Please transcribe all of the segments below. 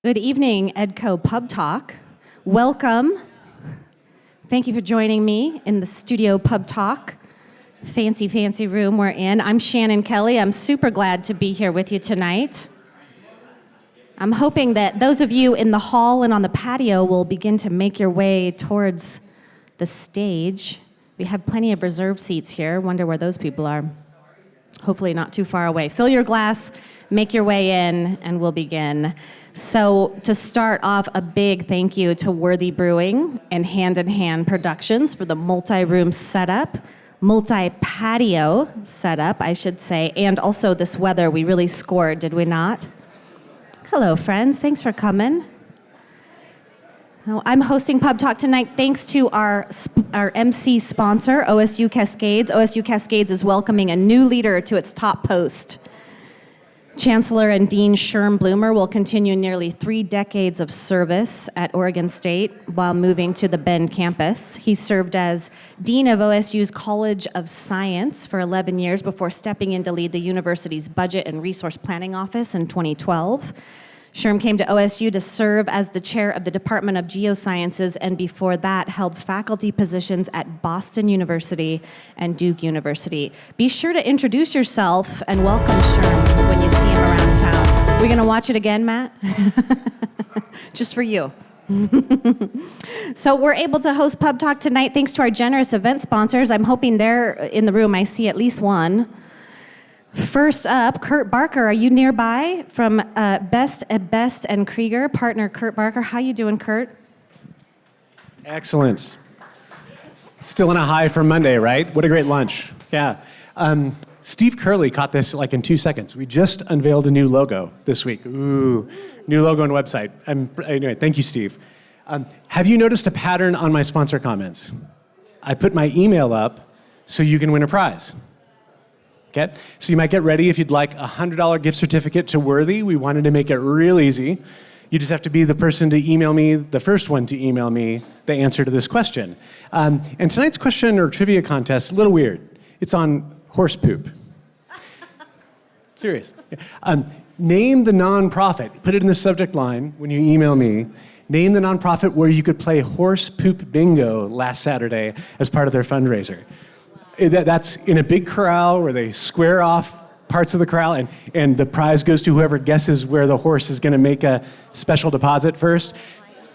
Good evening, EDCO PubTalk. Welcome. Thank you for joining me in the studio PubTalk. Fancy room we're in. I'm Shannon Kelly. I'm super glad to be here with you tonight. I'm hoping that those of you in the hall and on the patio will begin to make your way towards the stage. We have plenty of reserved seats here. Wonder where those people are. Hopefully not too far away. Fill your glass, make your way in, and we'll begin. So to start off, a big thank you to Worthy Brewing and Hand in Hand Productions for the multi-room setup, multi-patio setup, I should say, and also this weather. We really scored, did we not? Hello, friends. Thanks for coming. So I'm hosting PubTalk tonight thanks to our MC sponsor, OSU Cascades. OSU Cascades is welcoming a new leader to its top post. Chancellor and Dean Sherm Bloomer will continue nearly 3 decades of service at Oregon State while moving to the Bend campus. He served as Dean of OSU's College of Science for 11 years before stepping in to lead the university's Budget and Resource Planning Office in 2012. Sherm came to OSU to serve as the chair of the Department of Geosciences, and before that held faculty positions at Boston University and Duke University. Be sure to introduce yourself and welcome Sherm when you see him around town. We're gonna watch it again, Matt? Just for you. So we're able to host PubTalk tonight thanks to our generous event sponsors. I'm hoping they're in the room. I see at least one. First up, Kurt Barker. Are you nearby? From Best and Krieger, partner Kurt Barker. How you doing, Kurt? Excellent. Still in a high from Monday, right? What a great lunch. Yeah. Steve Curley caught this like in 2 seconds. We just unveiled a new logo this week. Ooh, new logo and website. Anyway, thank you, Steve. Have you noticed a pattern on my sponsor comments? I put my email up so you can win a prize. Okay? So you might get ready if you'd like a $100 gift certificate to Worthy. We wanted to make it real easy. You just have to be the person to email me, the first one to email me, the answer to this question. And tonight's question or trivia contest, a little weird. It's on horse poop. Serious. Name the nonprofit. Put it in the subject line when you email me. Name the nonprofit where you could play horse poop bingo last Saturday as part of their fundraiser. That's in a big corral where they square off parts of the corral, and the prize goes to whoever guesses where the horse is going to make a special deposit first.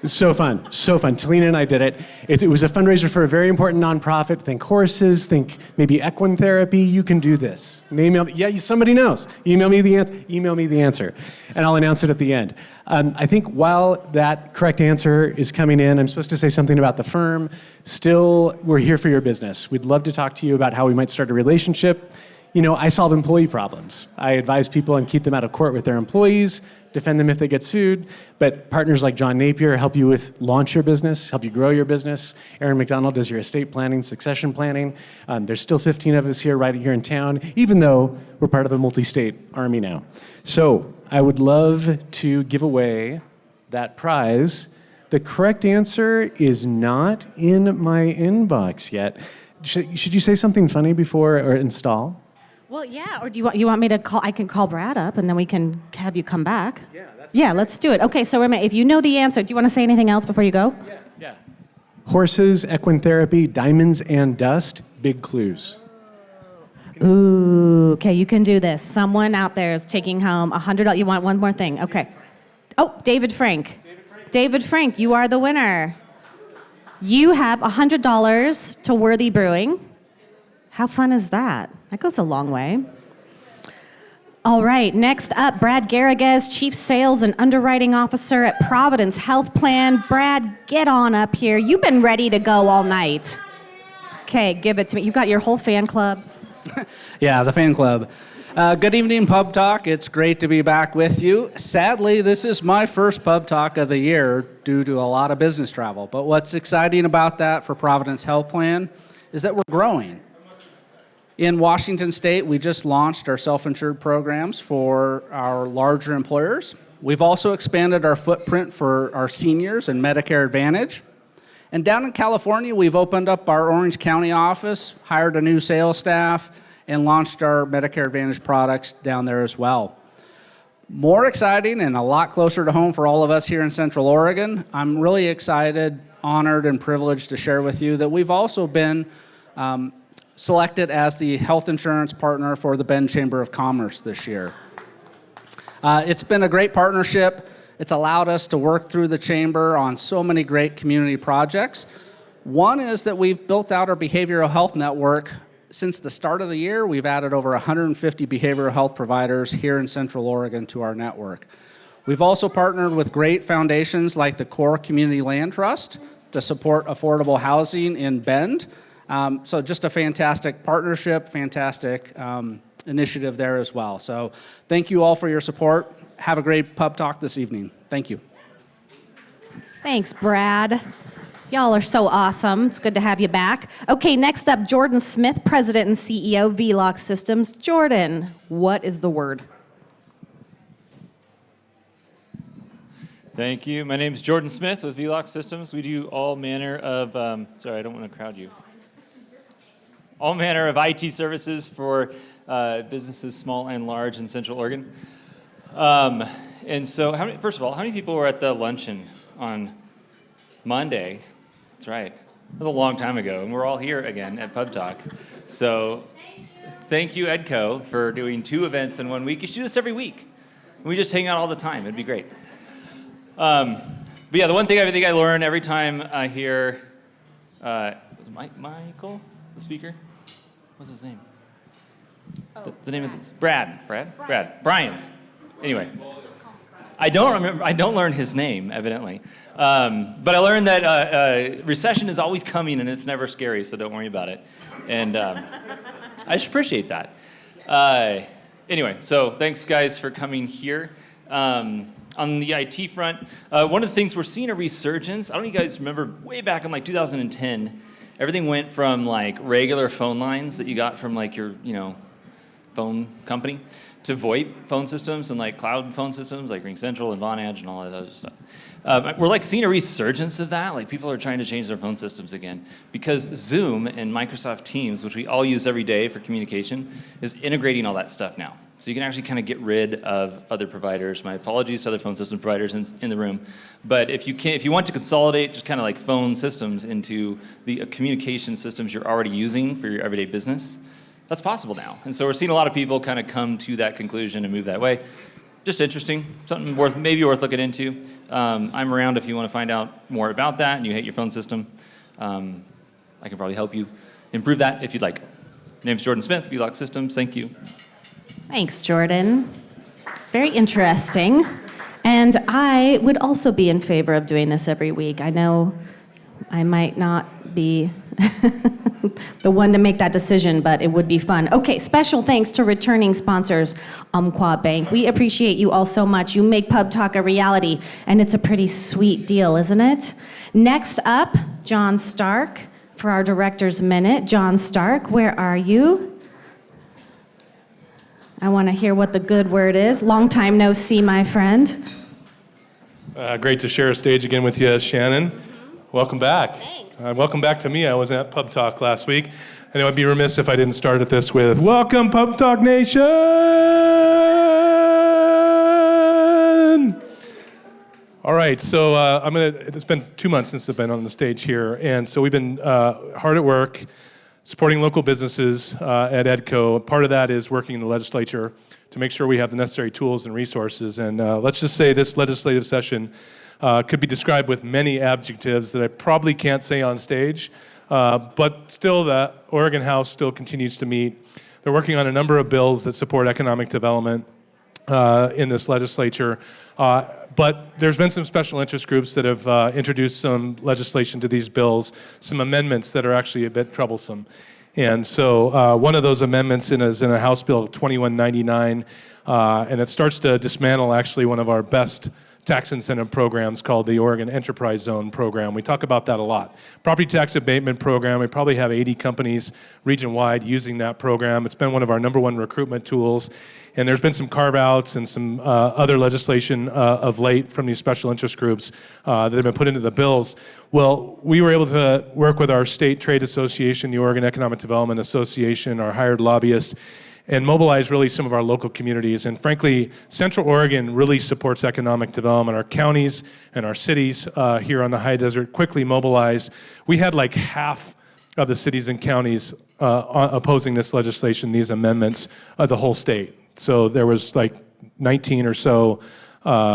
It's so fun, so fun. Talina and I did it. It was a fundraiser for a very important nonprofit. Think horses, think maybe equine therapy. You can do this. Somebody knows. Email me the answer, and I'll announce it at the end. I think while that correct answer is coming in, I'm supposed to say something about the firm. Still, we're here for your business. We'd love to talk to you about how we might start a relationship. You know, I solve employee problems. I advise people and keep them out of court with their employees, defend them if they get sued, but partners like John Napier help you with launch your business, help you grow your business. Aaron McDonald does your estate planning, succession planning. There's still 15 of us here right here in town, even though we're part of a multi-state army now. So I would love to give away that prize. The correct answer is not in my inbox yet. Should you say something funny before or install? Well, yeah, or do you want me to call? I can call Brad up, and then we can have you come back. Yeah, let's do it. Okay, so remember, if you know the answer, do you want to say anything else before you go? Yeah. Horses, equine therapy, diamonds and dust, big clues. Ooh, okay, you can do this. Someone out there is taking home $100. You want one more thing? Okay. Oh, David Frank. David Frank, you are the winner. You have $100 to Worthy Brewing. How fun is that? That goes a long way. All right, next up, Brad Garrigues, Chief Sales and Underwriting Officer at Providence Health Plan. Brad, get on up here. You've been ready to go all night. Okay, give it to me. You've got your whole fan club. Yeah, the fan club. Good evening, Pub Talk. It's great to be back with you. Sadly, this is my first Pub Talk of the year due to a lot of business travel. But what's exciting about that for Providence Health Plan is that we're growing. In Washington State, we just launched our self-insured programs for our larger employers. We've also expanded our footprint for our seniors and Medicare Advantage. And down in California, we've opened up our Orange County office, hired a new sales staff, and launched our Medicare Advantage products down there as well. More exciting and a lot closer to home for all of us here in Central Oregon, I'm really excited, honored, and privileged to share with you that we've also been selected as the health insurance partner for the Bend Chamber of Commerce this year. It's been a great partnership. It's allowed us to work through the chamber on so many great community projects. One is that we've built out our behavioral health network. Since the start of the year, we've added over 150 behavioral health providers here in Central Oregon to our network. We've also partnered with great foundations like the Core Community Land Trust to support affordable housing in Bend. So just a fantastic partnership, fantastic initiative there as well. So thank you all for your support. Have a great pub talk this evening. Thank you. Thanks, Brad. Y'all are so awesome. It's good to have you back. Okay, next up, Jordan Smith, President and CEO, VLOC Systems. Jordan, what is the word? Thank you. My name is Jordan Smith with VLOC Systems. We do all manner of, sorry, I don't want to crowd you. All manner of IT services for businesses small and large in Central Oregon. And so, first of all, how many people were at the luncheon on Monday? That's right. It was a long time ago, and we're all here again at PubTalk. So thank you, EDCO, for doing 2 events in 1 week. You should do this every week. We just hang out all the time. It'd be great. But yeah, the one thing I think I learn every time I hear, was Michael, the speaker? What's his name? The name of this? Brad. Brian. Anyway. I don't learn his name, evidently. But I learned that recession is always coming and it's never scary, so don't worry about it. And I just appreciate that. Anyway, so thanks guys for coming here. On the IT front, one of the things we're seeing a resurgence. I don't know if you guys remember way back in like 2010, everything went from like regular phone lines that you got from like your, phone company to VoIP phone systems and like cloud phone systems like RingCentral and Vonage and all that other stuff. We're like seeing a resurgence of that. Like people are trying to change their phone systems again because Zoom and Microsoft Teams, which we all use every day for communication, is integrating all that stuff now. So you can actually kind of get rid of other providers. My apologies to other phone system providers in the room. But if you want to consolidate just kind of like phone systems into the communication systems you're already using for your everyday business, that's possible now. And so we're seeing a lot of people kind of come to that conclusion and move that way. Just interesting, something maybe worth looking into. I'm around if you want to find out more about that and you hate your phone system. I can probably help you improve that if you'd like. My name's Jordan Smith, VLOC Systems. Thank you. Thanks, Jordan. Very interesting. And I would also be in favor of doing this every week. I know I might not be the one to make that decision, but it would be fun. Okay, special thanks to returning sponsors, Umpqua Bank. We appreciate you all so much. You make Pub Talk a reality, and it's a pretty sweet deal, isn't it? Next up, John Stark for our Director's Minute. John Stark, where are you? I want to hear what the good word is. Long time no see, my friend. Great to share a stage again with you, Shannon. Welcome back. Thanks. Welcome back to me. I was at Pub Talk last week, and it would be remiss if I didn't start at this with Welcome, Pub Talk Nation! All right, so it's been 2 months since I've been on the stage here, and so we've been hard at work supporting local businesses at EDCO. Part of that is working in the legislature to make sure we have the necessary tools and resources, and let's just say this legislative session could be described with many adjectives that I probably can't say on stage, but still the Oregon House still continues to meet. They're working on a number of bills that support economic development in this legislature, but there's been some special interest groups that have introduced some legislation to these bills, some amendments that are actually a bit troublesome. And so one of those amendments is in a House Bill 2199, and it starts to dismantle actually one of our best tax incentive programs called the Oregon Enterprise Zone program. We talk about that a lot. Property tax abatement program, we probably have 80 companies region-wide using that program. It's been one of our #1 recruitment tools. And there's been some carve-outs and some other legislation of late from these special interest groups that have been put into the bills. Well, we were able to work with our state trade association, the Oregon Economic Development Association, our hired lobbyists, and mobilize really some of our local communities. And frankly, Central Oregon really supports economic development. Our counties and our cities here on the high desert quickly mobilized. We had like half of the cities and counties opposing this legislation, these amendments, of the whole state. So there was like 19 or so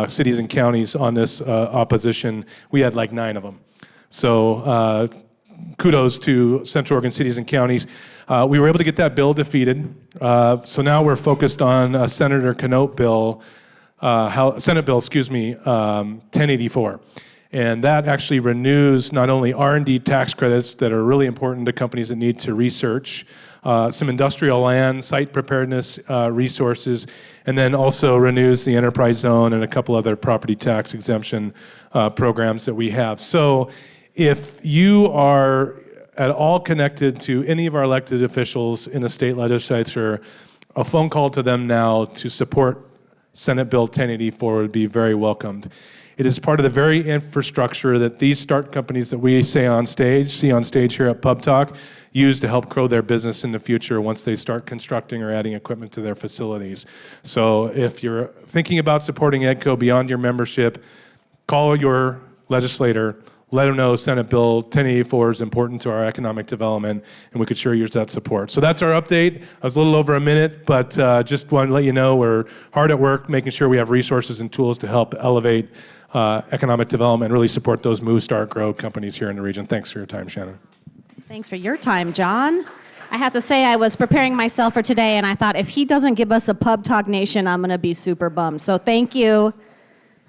cities and counties on this opposition. We had like 9 of them. So kudos to Central Oregon cities and counties. We were able to get that bill defeated. So now we're focused on Senator Keynote bill, Senate bill, 1084. And that actually renews not only R&D tax credits that are really important to companies that need to research, some industrial land, site preparedness resources, and then also renews the enterprise zone and a couple other property tax exemption programs that we have. So if you are at all connected to any of our elected officials in the state legislature, a phone call to them now to support Senate Bill 1084 would be very welcomed. It is part of the very infrastructure that these start companies that we see on stage here at PubTalk, use to help grow their business in the future once they start constructing or adding equipment to their facilities. So if you're thinking about supporting EDCO beyond your membership, call your legislator, let them know Senate Bill 1084 is important to our economic development, and we could sure use that support. So that's our update. I was a little over a minute, but just wanted to let you know we're hard at work making sure we have resources and tools to help elevate economic development and really support those move, start, grow companies here in the region. Thanks for your time, Shanna. Thanks for your time, John. I have to say, I was preparing myself for today, and I thought, if he doesn't give us a Pub Talk Nation, I'm going to be super bummed. So thank you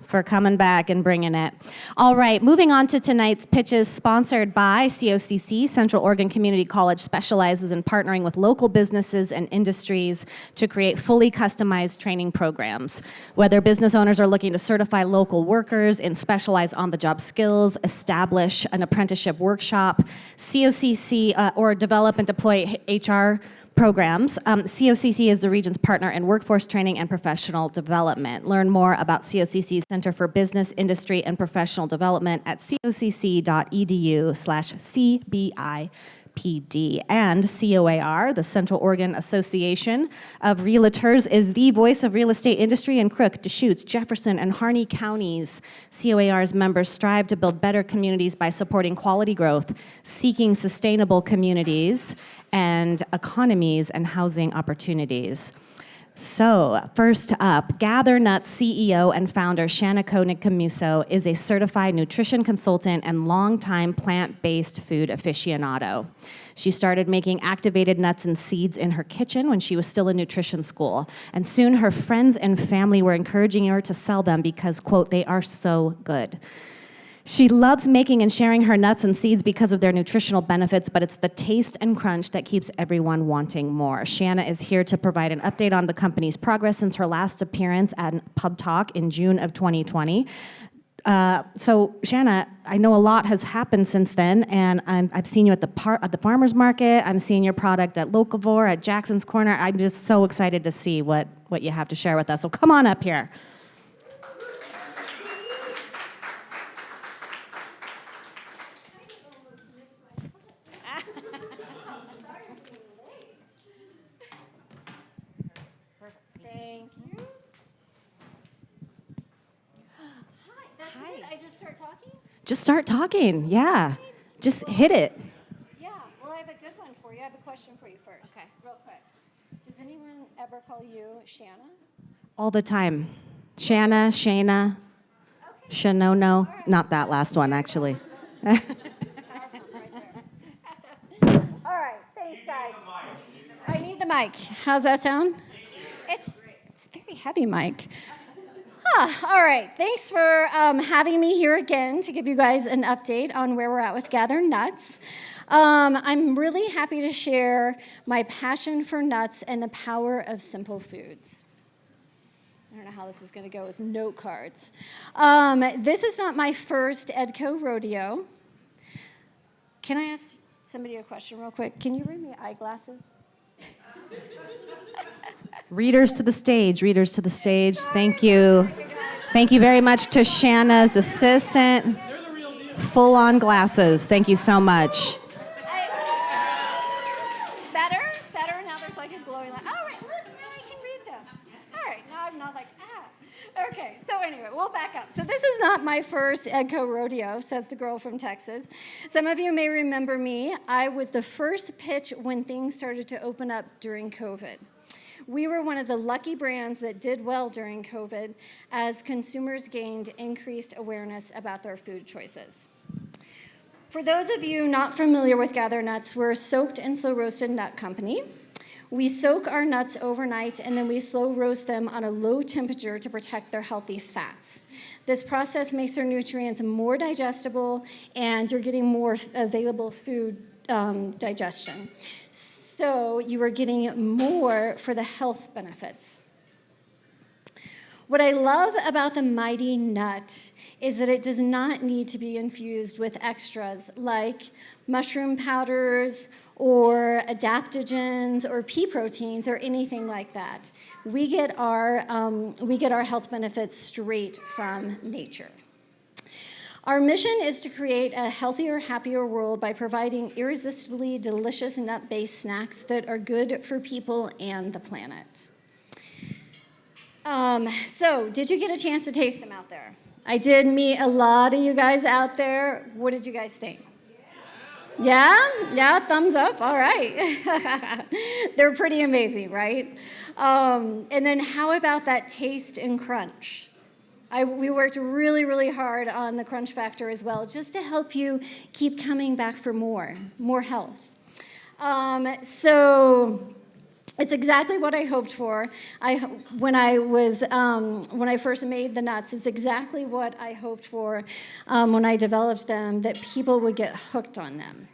for coming back and bringing it. All right, moving on to tonight's pitches, sponsored by COCC. Central Oregon Community College specializes in partnering with local businesses and industries to create fully customized training programs. Whether business owners are looking to certify local workers in specialized on-the-job skills, establish an apprenticeship workshop, COCC, or develop and deploy HR programs, COCC is the region's partner in workforce training and professional development. Learn more about COCC's Center for Business, Industry, and Professional Development at cocc.edu/CBIPD. And COAR, the Central Oregon Association of Realtors, is the voice of real estate industry in Crook, Deschutes, Jefferson, and Harney counties. COAR's members strive to build better communities by supporting quality growth, seeking sustainable communities, and economies and housing opportunities. So, first up, Gather Nuts CEO and founder Shanna Koenig Camuso is a certified nutrition consultant and longtime plant-based food aficionado. She started making activated nuts and seeds in her kitchen when she was still in nutrition school, and soon her friends and family were encouraging her to sell them because, quote, they are so good. She loves making and sharing her nuts and seeds because of their nutritional benefits, but it's the taste and crunch that keeps everyone wanting more. Shanna is here to provide an update on the company's progress since her last appearance at PubTalk in June of 2020. So, Shanna, I know a lot has happened since then, and I've seen you at the farmer's market. I'm seeing your product at Locavore, at Jackson's Corner. I'm just so excited to see what you have to share with us. So come on up here. Just start talking, yeah. Just hit it. Yeah, well, I have a good one for you. I have a question for you first. Okay. Real quick. Does anyone ever call you Shanna? All the time. Shanna, Shana, okay. Shanono. Right. Not that last one, actually. All right, thanks, guys. I need the mic. How's that sound? It's very heavy mic. All right, thanks for having me here again to give you guys an update on where we're at with Gather Nuts. I'm really happy to share my passion for nuts and the power of simple foods. I don't know how this is going to go with note cards. This is not my first EDCO rodeo. Can I ask somebody a question real quick? Can you read me eyeglasses? Readers to the stage, readers to the stage. Thank you. Thank you very much to Shanna's assistant. Full-on glasses. Thank you so much. Better? Now there's like a glowing light. All right, So this is not my first EDCO rodeo, says the girl from Texas. Some of you may remember me. I was the first pitch when things started to open up during COVID. We were one of the lucky brands that did well during COVID as consumers gained increased awareness about their food choices. For those of you not familiar with Gather Nuts, we're a soaked and slow roasted nut company. We soak our nuts overnight and then we slow roast them on a low temperature to protect their healthy fats. This process makes their nutrients more digestible and you're getting more available food digestion. So you are getting more for the health benefits. What I love about the Mighty Nut is that it does not need to be infused with extras like mushroom powders or adaptogens or pea proteins or anything like that. We get our health benefits straight from nature. Our mission is to create a healthier, happier world by providing irresistibly delicious nut-based snacks that are good for people and the planet. So, did you get a chance to taste them out there? I did meet a lot of you guys out there. What did you guys think? Yeah, thumbs up, all right. They're pretty amazing, right? And then how about that taste and crunch? We worked really, really hard on the crunch factor as well, just to help you keep coming back for more health. So it's exactly what I hoped for. When I first made the nuts, it's exactly what I hoped for when I developed them, that people would get hooked on them.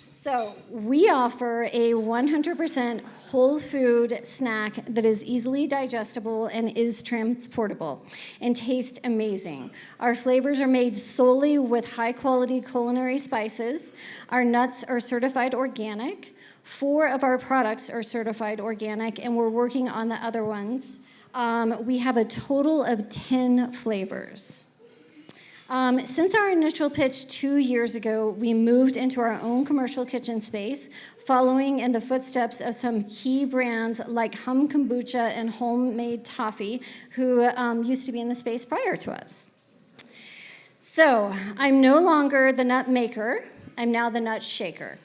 So we offer a 100% whole food snack that is easily digestible and is transportable and tastes amazing. Our flavors are made solely with high-quality culinary spices. Our nuts are certified organic. 4 of our products are certified organic, and we're working on the other ones. We have a total of 10 flavors. Since our initial pitch 2 years ago, we moved into our own commercial kitchen space, following in the footsteps of some key brands like Hum Kombucha and Homemade Toffee, who used to be in the space prior to us. So I'm no longer the nut maker, I'm now the nut shaker.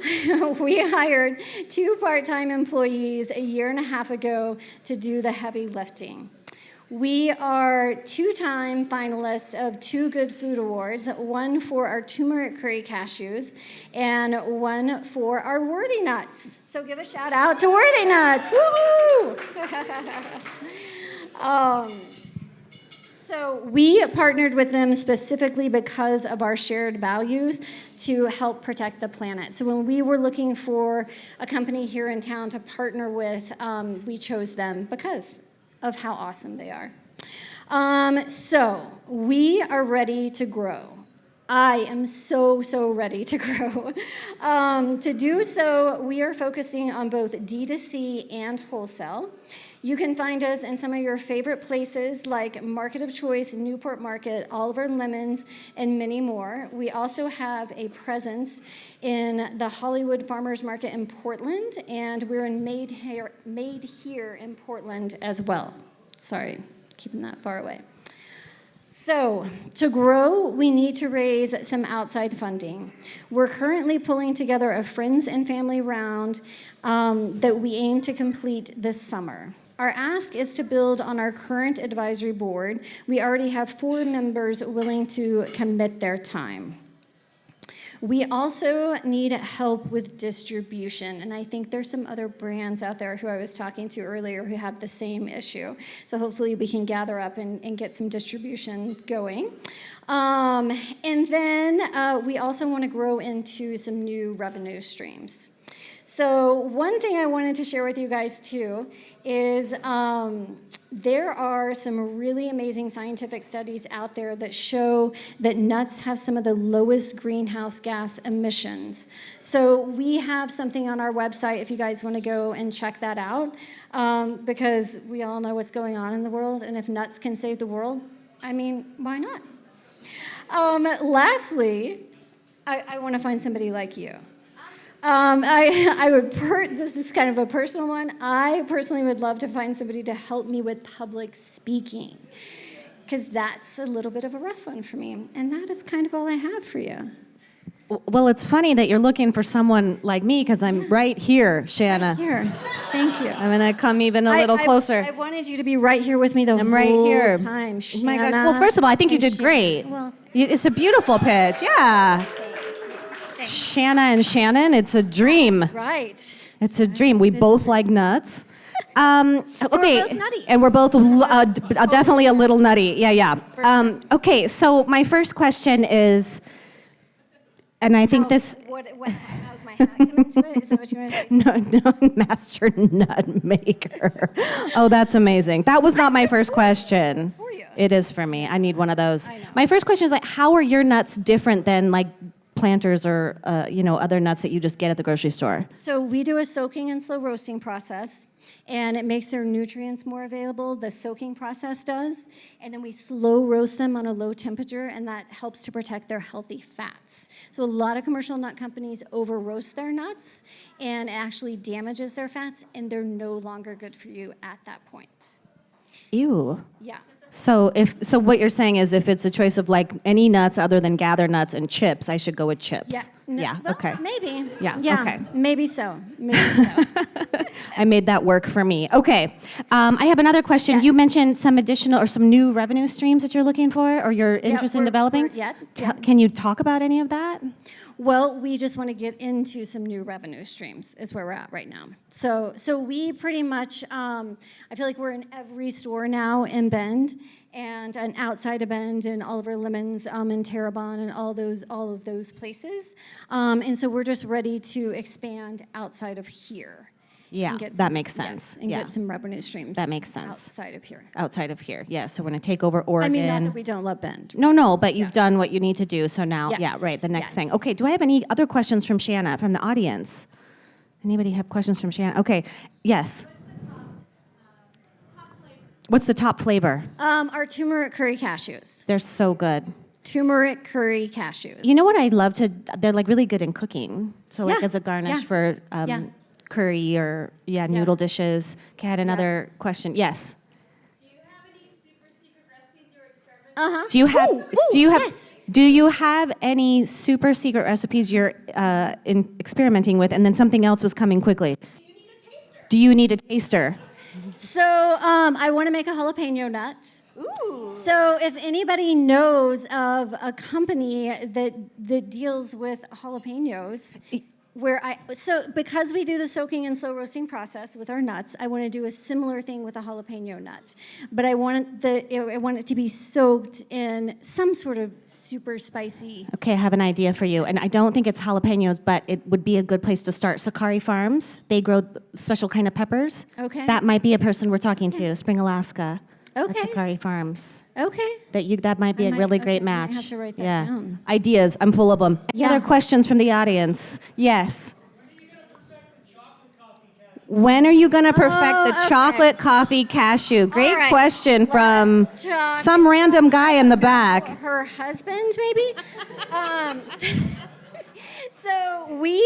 We hired 2 part-time employees a year and a half ago to do the heavy lifting. We are 2-time finalists of 2 Good Food Awards, 1 for our turmeric curry cashews and 1 for our Worthy Nuts. So give a shout out to Worthy Nuts, woohoo! So we partnered with them specifically because of our shared values to help protect the planet. So when we were looking for a company here in town to partner with, we chose them because of how awesome they are. So we are ready to grow. I am so ready to grow. To do so, we are focusing on both D2C and wholesale. You can find us in some of your favorite places like Market of Choice, Newport Market, Oliver Lemons, and many more. We also have a presence in the Hollywood Farmers Market in Portland, and we're in Made Here in Portland as well. Sorry, keeping that far away. So, to grow, we need to raise some outside funding. We're currently pulling together a friends and family round that we aim to complete this summer. Our ask is to build on our current advisory board. We already have 4 members willing to commit their time. We also need help with distribution, and I think there's some other brands out there who I was talking to earlier who have the same issue. So hopefully we can gather up and get some distribution going. And then we also want to grow into some new revenue streams. So one thing I wanted to share with you guys too is there are some really amazing scientific studies out there that show that nuts have some of the lowest greenhouse gas emissions. So we have something on our website if you guys want to go and check that out, because we all know what's going on in the world, and if nuts can save the world, I mean, why not? Lastly, I want to find somebody like you. I would, this is kind of a personal one. I personally would love to find somebody to help me with public speaking, because that's a little bit of a rough one for me. And that is kind of all I have for you. Well, it's funny that you're looking for someone like me because I'm right here, Shanna. Here, thank you. I'm gonna come even a little closer. I wanted you to be right here with me the I'm whole right here. time, Oh my gosh. Shanna. Well, first of all, I think you did Shanna. great. Well, It's a beautiful pitch. Yeah. Shanna and Shannon, it's a dream. right. It's a dream. We both like nuts. Okay, both nutty. and we're both definitely a little nutty. Yeah. Okay, so my first question is, and I think this. How's my hat come into it? Is that what you want to say? No, master nut maker. Oh, that's amazing. That was not my first question. for you. It is for me. I need one of those. I know. My first question is like, how are your nuts different than like planters or other nuts that you just get at the grocery store? So we do a soaking and slow roasting process, and it makes their nutrients more available. The soaking process does, and then we slow roast them on a low temperature, and that helps to protect their healthy fats. So a lot of commercial nut companies over roast their nuts, and it actually damages their fats, and they're no longer good for you at that point. Ew. Yeah. So what you're saying is if it's a choice of like any nuts other than gather nuts and chips, I should go with chips. Yeah. No, Yeah. well, Okay. Maybe. Yeah, okay. Maybe so. Maybe so. I made that work for me. Okay. I have another question. Yes. You mentioned some additional or some new revenue streams that you're looking for or you're interested in developing. Yeah. Can you talk about any of that? Well, we just want to get into some new revenue streams is where we're at right now. So we pretty much, I feel like we're in every store now in Bend and outside of Bend and Oliver Lemons and Tera and all of those places. And so we're just ready to expand outside of here. Yeah, and get that some- makes sense. Yes, and Yeah. get some revenue streams. That makes sense. Outside of here. Outside of here. Yeah, so we're going to take over Oregon. I mean, not that we don't love Bend. No, but you've done what you need to do. So now, Yes, yeah, right, the next yes. thing. Okay, do I have any other questions from Shanna, from the audience? Anybody have questions from Shanna? Okay, yes. What's the top flavor? Our turmeric curry cashews. They're so good. Turmeric curry cashews. You know what I'd love to, they're like really good in cooking. So like Yeah, as a garnish yeah, for yeah. curry or, noodle dishes. Okay, I had another question. Yes. Do you have any super secret recipes you're experimenting with? Do you have, yes. do you have any super secret recipes you're experimenting with and then something else was coming quickly? Do you need a taster? So I want to make a jalapeno nut. Ooh. So if anybody knows of a company that deals with jalapenos, because we do the soaking and slow roasting process with our nuts, I want to do a similar thing with a jalapeno nut. But I want it to be soaked in some sort of super spicy. Okay, I have an idea for you. And I don't think it's jalapenos, but it would be a good place to start. Sakari Farms, they grow special kind of peppers. Okay. That might be a person we're talking to, Spring, Alaska. Okay. At Sakari Farms. Okay. That might be a really great I might match. have to write that down. Ideas, I'm full of them. Any Yeah. other questions from the audience? Yes. When are you going to perfect the okay. chocolate coffee cashew? Great All right. question from Let's talk some random guy in the back. Her husband, maybe? So we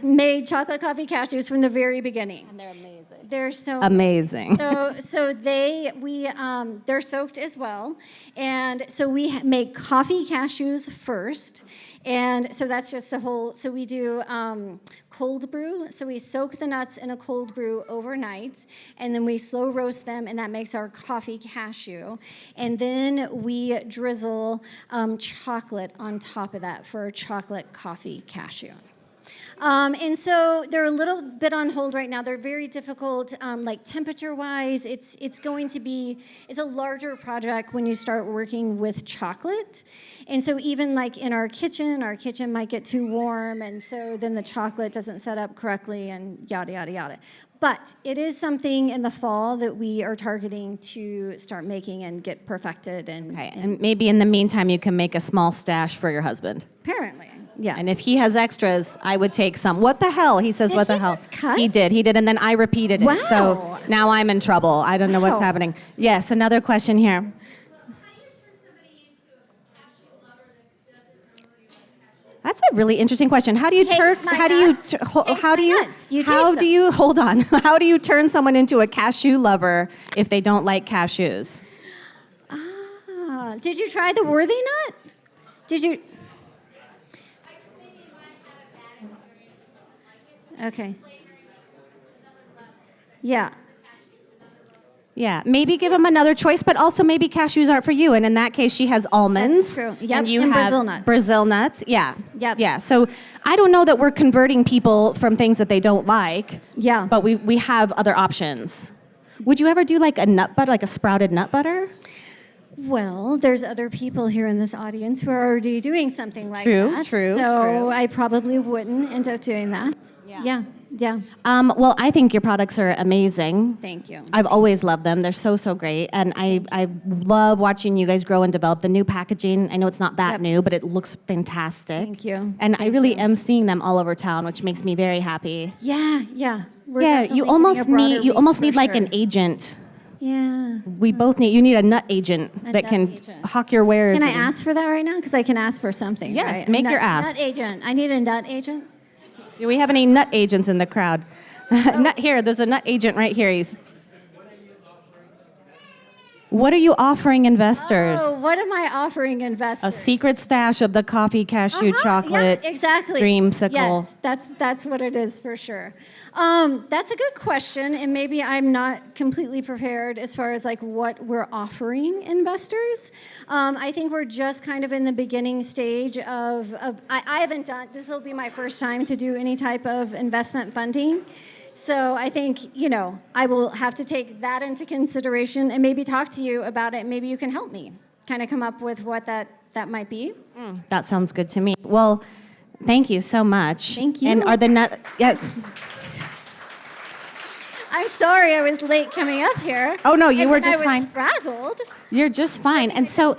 made chocolate coffee cashews from the very beginning. And they're amazing. They're so Amazing. So they're soaked as well, and so we make coffee cashews first, and so that's just the whole. So we do cold brew. So we soak the nuts in a cold brew overnight, and then we slow roast them, and that makes our coffee cashew. And then we drizzle chocolate on top of that for a chocolate coffee cashew. And so they're a little bit on hold right now. They're very difficult, like temperature-wise. It's a larger project when you start working with chocolate. And so even like in our kitchen might get too warm, and so then the chocolate doesn't set up correctly, and yada, yada, yada. But it is something in the fall that we are targeting to start making and get perfected. And maybe in the meantime, you can make a small stash for your husband. Apparently, yeah. And if he has extras, I would take some. What the hell? He says, Did what the he hell? just cuss? He did. And then I repeated it. So Wow. now I'm in trouble. I don't know what's Wow. happening. Yes, another question here. How do you turn somebody into a cashew lover that doesn't normally like That's a really interesting question. How do you turn? my How do you? nuts. T- Taste how do my you? nuts. You how taste do you? Hold on. How do you turn someone into a cashew lover if they don't like cashews? Did you try the worthy nut? Did you? Okay. Yeah. Yeah, maybe give them another choice, but also maybe cashews aren't for you. And in that case, she has almonds. That's true. Yep, And you and have Brazil nuts. Brazil nuts. Yeah. Yep. Yeah. So I don't know that we're converting people from things that they don't like. Yeah. But we have other options. Would you ever do like a nut butter, like a sprouted nut butter? Well, there's other people here in this audience who are already doing something like True, that. true, So true. I probably wouldn't end up doing that. Yeah. Yeah. Well, I think your products are amazing. Thank you. I've always loved them. They're so, so great. And I love watching you guys grow and develop the new packaging. I know it's not that Yep. new, but it looks fantastic. Thank you. And I really am seeing them all over town, which makes me very happy. Yeah. Yeah. We're Yeah, definitely you getting a almost broader need reach for like sure. an agent. Yeah. We both need. You need a nut agent A that nut can agent. hawk your wares. Can I and- ask for that right now? Because I can ask for something. Yes, right? make A your nut, ask. Nut agent. I need a nut agent. Do we have any nut agents in the crowd? Nut here. There's a nut agent right here. What are you offering investors? Oh, what am I offering investors? A secret stash of the coffee cashew chocolate. Yeah, exactly. Dreamsicle. Yes, that's what it is for sure. That's a good question, and maybe I'm not completely prepared as far as like what we're offering investors. I think we're just kind of in the beginning stage of I haven't done, this will be my first time to do any type of investment funding. So I think, I will have to take that into consideration and maybe talk to you about it. Maybe you can help me kind of come up with what that might be. That sounds good to me. Well, thank you so much. Thank you. And are the nut? Yes. I'm sorry I was late coming up here. Oh, no, you And were then just I was fine. frazzled. You're just fine. And so,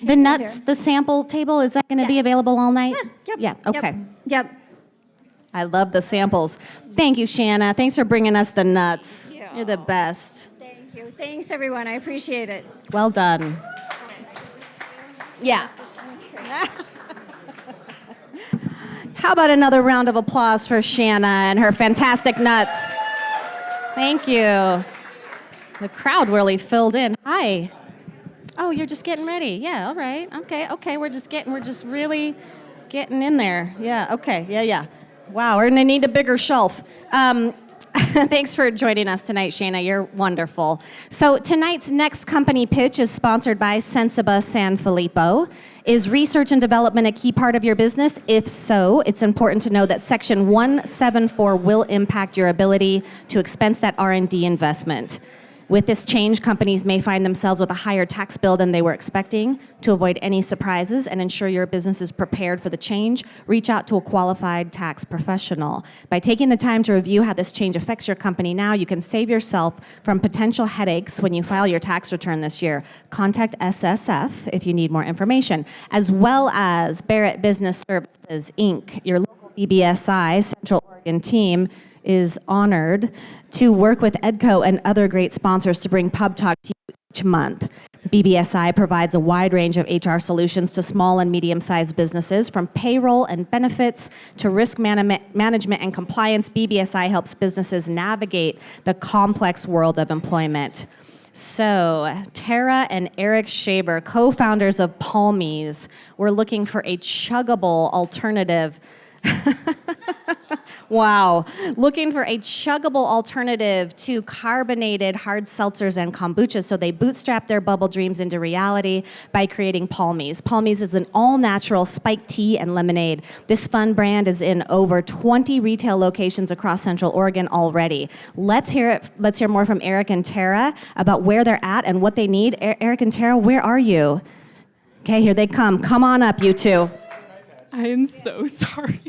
the nuts, the sample table, is that going to be Yes. available all night? Yep. Yeah. Okay. Yep. I love the samples. Thank you, Shanna. Thanks for bringing us the nuts. Thank you. You're the best. Thank you. Thanks, everyone. I appreciate it. Well done. Yeah. How about another round of applause for Shanna and her fantastic nuts? Thank you. The crowd really filled in. Hi. Oh, you're just getting ready. Yeah, all right. Okay. We're just really getting in there. Yeah, okay. Yeah. Wow, we're gonna need a bigger shelf. Thanks for joining us tonight, Shanna. You're wonderful. So tonight's next company pitch is sponsored by Sensiba San Filippo. Is research and development a key part of your business? If so, it's important to know that Section 174 will impact your ability to expense that R&D investment. With this change, companies may find themselves with a higher tax bill than they were expecting. To avoid any surprises and ensure your business is prepared for the change, reach out to a qualified tax professional. By taking the time to review how this change affects your company now, you can save yourself from potential headaches when you file your tax return this year. Contact SSF if you need more information, as well as Barrett Business Services, Inc., your local BBSI Central Oregon team is honored to work with EDCO and other great sponsors to bring PubTalk to you each month. BBSI provides a wide range of HR solutions to small and medium-sized businesses, from payroll and benefits to risk management and compliance. BBSI helps businesses navigate the complex world of employment. So, Tera and Eric Shaber, co-founders of Palmys, were looking for a chuggable alternative. Wow. Looking for a chuggable alternative to carbonated hard seltzers and kombucha, so they bootstrapped their bubble dreams into reality by creating Palmys. Palmys is an all-natural spiked tea and lemonade. This fun brand is in over 20 retail locations across Central Oregon already. Let's hear more from Eric and Tera about where they're at and what they need. Eric and Tera, where are you? Okay, here they come. Come on up, you two. I am so sorry.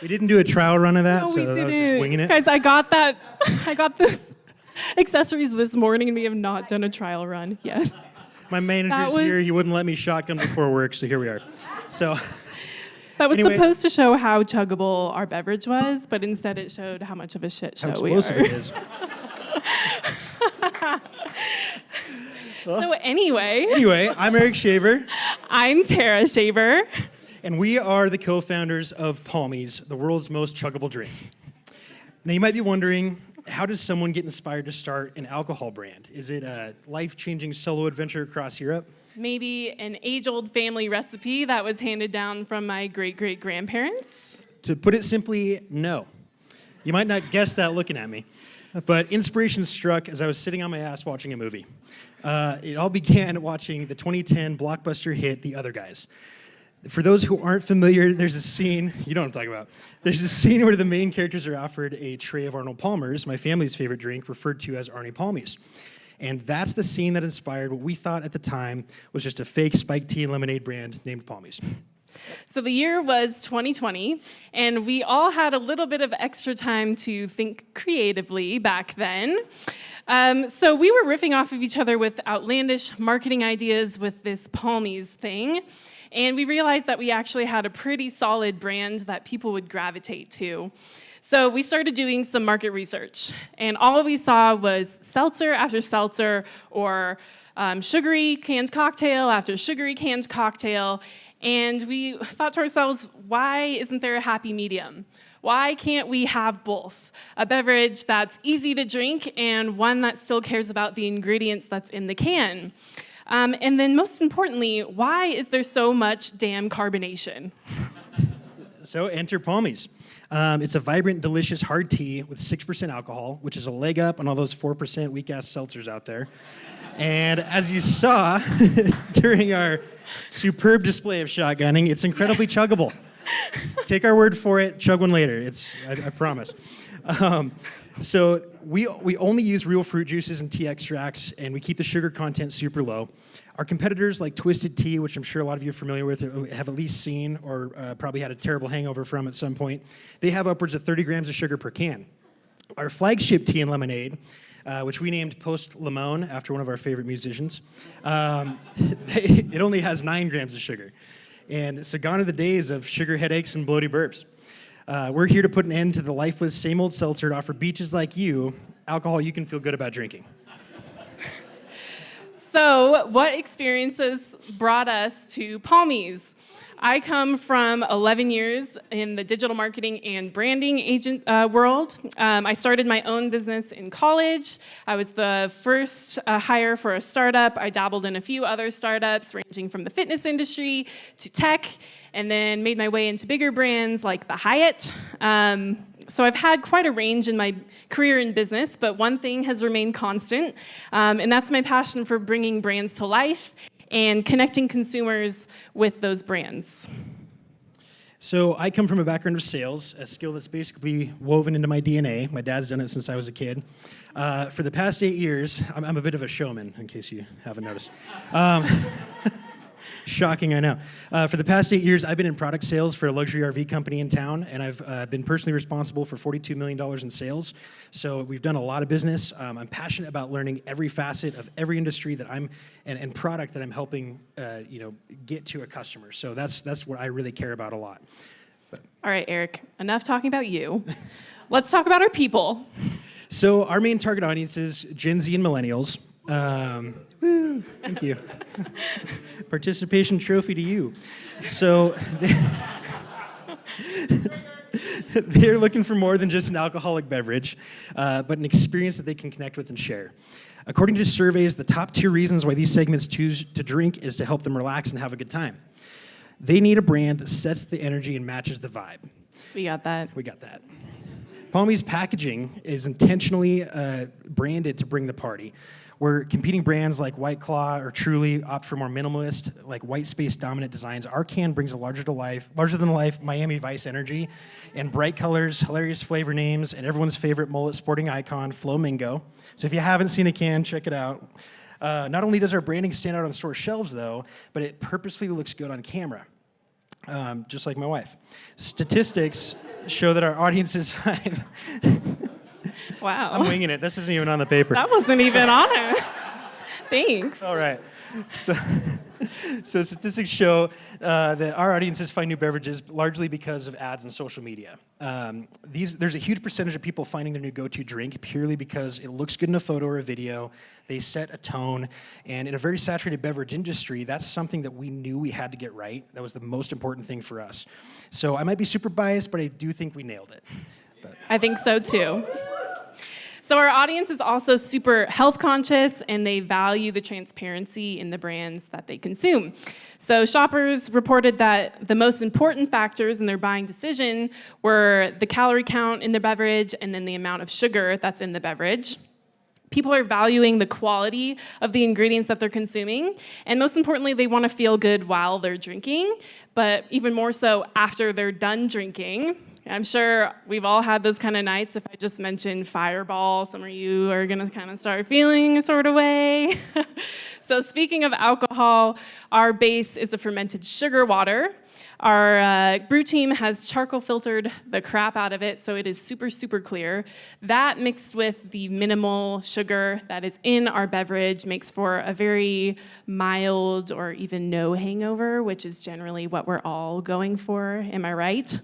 We didn't do a trial run of that, No, so we I was just didn't. winging it. Guys, I got those accessories this morning, and we have not done a trial run. Yes. My manager's was- here. He wouldn't let me shotgun before work, so here we are. So That was Anyway. supposed to show how chuggable our beverage was, but instead it showed how much of a shit show how we explosive are. it is. So anyway, Anyway, I'm Eric Shaver. I'm Tera Shaver. And we are the co-founders of Palmys, the world's most chuggable drink. Now, you might be wondering, how does someone get inspired to start an alcohol brand? Is it a life-changing solo adventure across Europe? Maybe an age-old family recipe that was handed down from my great-great-grandparents? To put it simply, no. You might not guess that looking at me, but inspiration struck as I was sitting on my ass watching a movie. It all began watching the 2010 blockbuster hit, The Other Guys. For those who aren't familiar, there's a scene, you know what I'm talking about. There's a scene where the main characters are offered a tray of Arnold Palmer's, my family's favorite drink, referred to as Arnie Palmys. And that's the scene that inspired what we thought at the time was just a fake spiked tea and lemonade brand named Palmys. So the year was 2020, and we all had a little bit of extra time to think creatively back then. So we were riffing off of each other with outlandish marketing ideas with this Palmys thing. And we realized that we actually had a pretty solid brand that people would gravitate to. So we started doing some market research, and all we saw was seltzer after seltzer, or sugary canned cocktail after sugary canned cocktail. And we thought to ourselves, why isn't there a happy medium? Why can't we have both? A beverage that's easy to drink and one that still cares about the ingredients that's in the can. And then most importantly, why is there so much damn carbonation? So enter Palmys. It's a vibrant, delicious hard tea with 6% alcohol, which is a leg up on all those 4% weak-ass seltzers out there. And as you saw during our superb display of shotgunning, it's incredibly chuggable. Take our word for it, chug one later. I promise. So we only use real fruit juices and tea extracts, and we keep the sugar content super low. Our competitors like Twisted Tea, which I'm sure a lot of you are familiar with, or have at least seen, or probably had a terrible hangover from at some point, they have upwards of 30 grams of sugar per can. Our flagship tea and lemonade, which we named Post Limon after one of our favorite musicians, it only has 9 grams of sugar. And so gone are the days of sugar headaches and bloaty burps. We're here to put an end to the lifeless, same old seltzer to offer beaches like you alcohol you can feel good about drinking. So what experiences brought us to Palmys? I come from 11 years in the digital marketing and branding agent world. I started my own business in college. I was the first hire for a startup. I dabbled in a few other startups, ranging from the fitness industry to tech, and then made my way into bigger brands like the Hyatt. So I've had quite a range in my career in business, but one thing has remained constant, and that's my passion for bringing brands to life and connecting consumers with those brands. So I come from a background of sales, a skill that's basically woven into my DNA. My dad's done it since I was a kid. For the past 8 years, I'm a bit of a showman, in case you haven't noticed. Shocking, I know. For the past 8 years, I've been in product sales for a luxury RV company in town, and I've been personally responsible for $42 million in sales. So we've done a lot of business. I'm passionate about learning every facet of every industry that and product that I'm helping get to a customer. So that's what I really care about a lot. All right, Eric, enough talking about you. Let's talk about our people. So our main target audience is Gen Z and millennials. Woo, thank you. Participation trophy to you. So they're looking for more than just an alcoholic beverage, but an experience that they can connect with and share. According to surveys, the top 2 reasons why these segments choose to drink is to help them relax and have a good time. They need a brand that sets the energy and matches the vibe. We got that. We got that. Palmys packaging is intentionally branded to bring the party, where competing brands like White Claw or Truly opt for more minimalist, like white space dominant designs. Our can brings a larger than life Miami Vice energy, and bright colors, hilarious flavor names, and everyone's favorite mullet sporting icon, Flamingo. So if you haven't seen a can, check it out. Not only does our branding stand out on store shelves, though, but it purposefully looks good on camera, just like my wife. Statistics show that our audience is Wow. I'm winging it. This isn't even on the paper. That wasn't even on it. Thanks. All right. So, so statistics show that our audiences find new beverages largely because of ads and social media. There's a huge percentage of people finding their new go-to drink purely because it looks good in a photo or a video. They set a tone, and in a very saturated beverage industry, that's something that we knew we had to get right. That was the most important thing for us. So I might be super biased, but I do think we nailed it. I think so too. So our audience is also super health conscious, and they value the transparency in the brands that they consume. So shoppers reported that the most important factors in their buying decision were the calorie count in the beverage and then the amount of sugar that's in the beverage. People are valuing the quality of the ingredients that they're consuming, and most importantly, they want to feel good while they're drinking, but even more so after they're done drinking. I'm sure we've all had those kind of nights. If I just mentioned Fireball, some of you are gonna kind of start feeling a sort of way. So speaking of alcohol, our base is a fermented sugar water. Our brew team has charcoal filtered the crap out of it, so it is super, super clear. That mixed with the minimal sugar that is in our beverage makes for a very mild or even no hangover, which is generally what we're all going for. Am I right?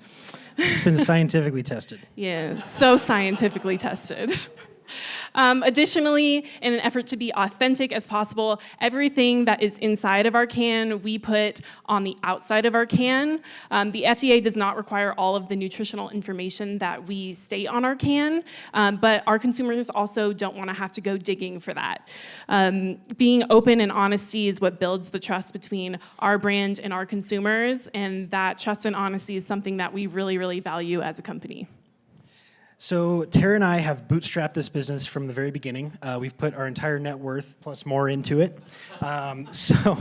It's been scientifically tested. Yeah, so scientifically tested. Additionally, in an effort to be authentic as possible, everything that is inside of our can, we put on the outside of our can. The FDA does not require all of the nutritional information that we state on our can, but our consumers also don't want to have to go digging for that. Being open and honesty is what builds the trust between our brand and our consumers, and that trust and honesty is something that we really, really value as a company. So Tera and I have bootstrapped this business from the very beginning. We've put our entire net worth plus more into it. So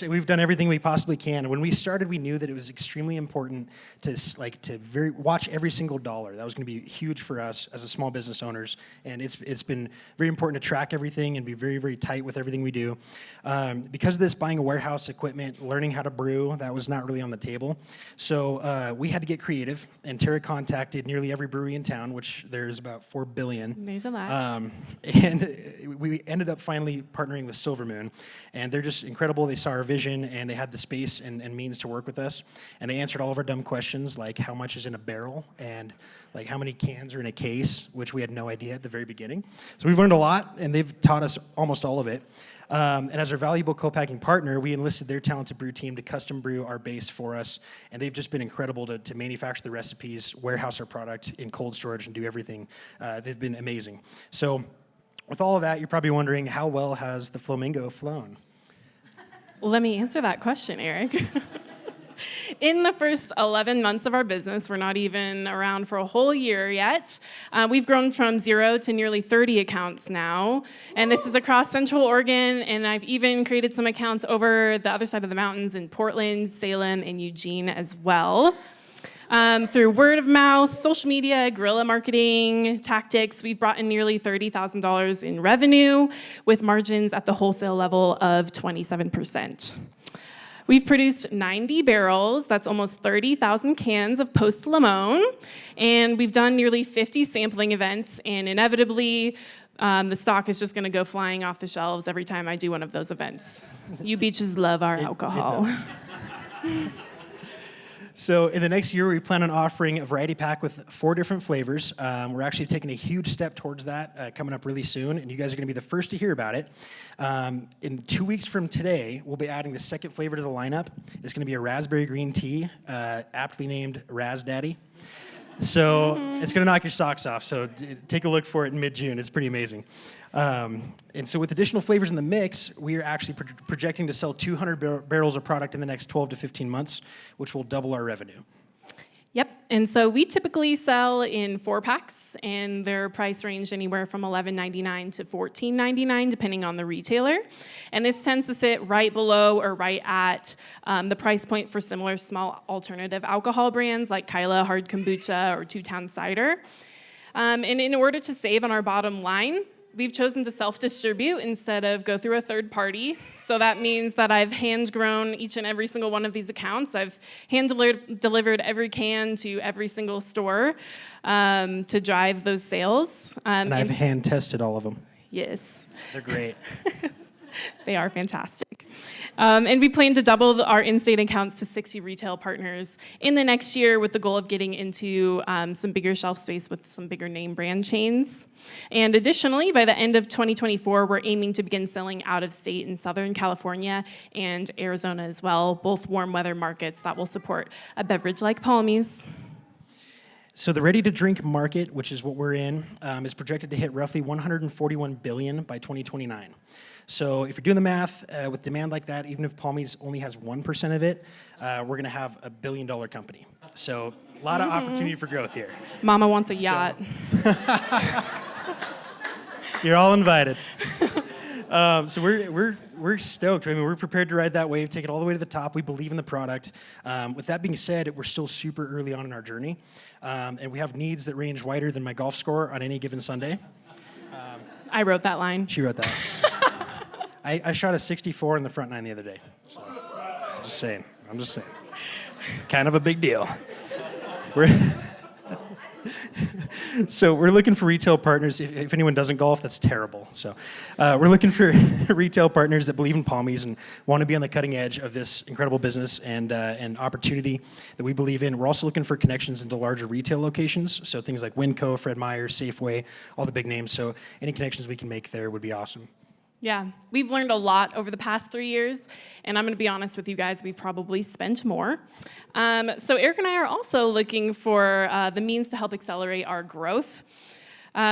we've done everything we possibly can. When we started, we knew that it was extremely important to watch every single dollar. That was going to be huge for us as a small business owners, and it's been very important to track everything and be very, very tight with everything we do. Because of this, buying a warehouse equipment, learning how to brew, that was not really on the table. So we had to get creative, and Tera contacted nearly every brewery in town, which there's about 4 billion. There's a lot. And we ended up finally partnering with Silver Moon, and they're just incredible. They saw our vision, and they had the space and means to work with us, and they answered all of our dumb questions, like how much is in a barrel, and like how many cans are in a case, which we had no idea at the very beginning. So we've learned a lot, and they've taught us almost all of it. And as our valuable co-packing partner, we enlisted their talented brew team to custom brew our base for us, and they've just been incredible to manufacture the recipes, warehouse our product in cold storage, and do everything. They've been amazing. So with all of that, you're probably wondering, how well has the Flamingo flown? Let me answer that question, Eric. In the first 11 months of our business, we're not even around for a whole year yet, we've grown from 0 to nearly 30 accounts now. And this is across Central Oregon, and I've even created some accounts over the other side of the mountains in Portland, Salem, and Eugene as well. Through word of mouth, social media, guerrilla marketing tactics, we've brought in nearly $30,000 in revenue with margins at the wholesale level of 27%. We've produced 90 barrels, that's almost 30,000 cans of Post Limon, and we've done nearly 50 sampling events, and inevitably, the stock is just gonna go flying off the shelves every time I do one of those events. You beaches love our alcohol. So in the next year, we plan on offering a variety pack with 4 different flavors. We're actually taking a huge step towards that coming up really soon, and you guys are going to be the first to hear about it. In 2 weeks from today, we'll be adding the second flavor to the lineup. It's going to be a raspberry green tea, aptly named Raz Daddy. So it's going to knock your socks off, so take a look for it in mid-June. It's pretty amazing. And so with additional flavors in the mix, we are actually projecting to sell 200 barrels of product in the next 12 to 15 months, which will double our revenue. Yep, and so we typically sell in 4-packs, and their price range anywhere from $11.99 to $14.99, depending on the retailer. And this tends to sit right below or right at the price point for similar small alternative alcohol brands like Kyla Hard Kombucha or Two Town Cider. And in order to save on our bottom line, we've chosen to self-distribute instead of go through a third party. So that means that I've hand-grown each and every single one of these accounts. I've hand-delivered every can to every single store to drive those sales. And I've hand-tested all of them. Yes. They're great. They are fantastic. And we plan to double our in-state accounts to 60 retail partners in the next year with the goal of getting into some bigger shelf space with some bigger name brand chains. And additionally, by the end of 2024, we're aiming to begin selling out of state in Southern California and Arizona as well, both warm weather markets that will support a beverage like Palmys. So the ready-to-drink market, which is what we're in, is projected to hit roughly $141 billion by 2029. So if you're doing the math, with demand like that, even if Palmys only has 1% of it, we're going to have a billion-dollar company. So a lot of opportunity for growth here. Mama wants a yacht. You're all invited. So we're stoked. I mean, we're prepared to ride that wave, take it all the way to the top. We believe in the product. With that being said, we're still super early on in our journey, and we have needs that range wider than my golf score on any given Sunday. I wrote that line. She wrote that. I shot a 64 in the front nine the other day. So I'm just saying. Kind of a big deal. So we're looking for retail partners. If anyone doesn't golf, that's terrible. So we're looking for retail partners that believe in Palmys and want to be on the cutting edge of this incredible business and opportunity that we believe in. We're also looking for connections into larger retail locations, so things like Winco, Fred Meyer, Safeway, all the big names. So any connections we can make there would be awesome. Yeah, we've learned a lot over the past 3 years, and I'm going to be honest with you guys, we've probably spent more. So Eric and I are also looking for the means to help accelerate our growth.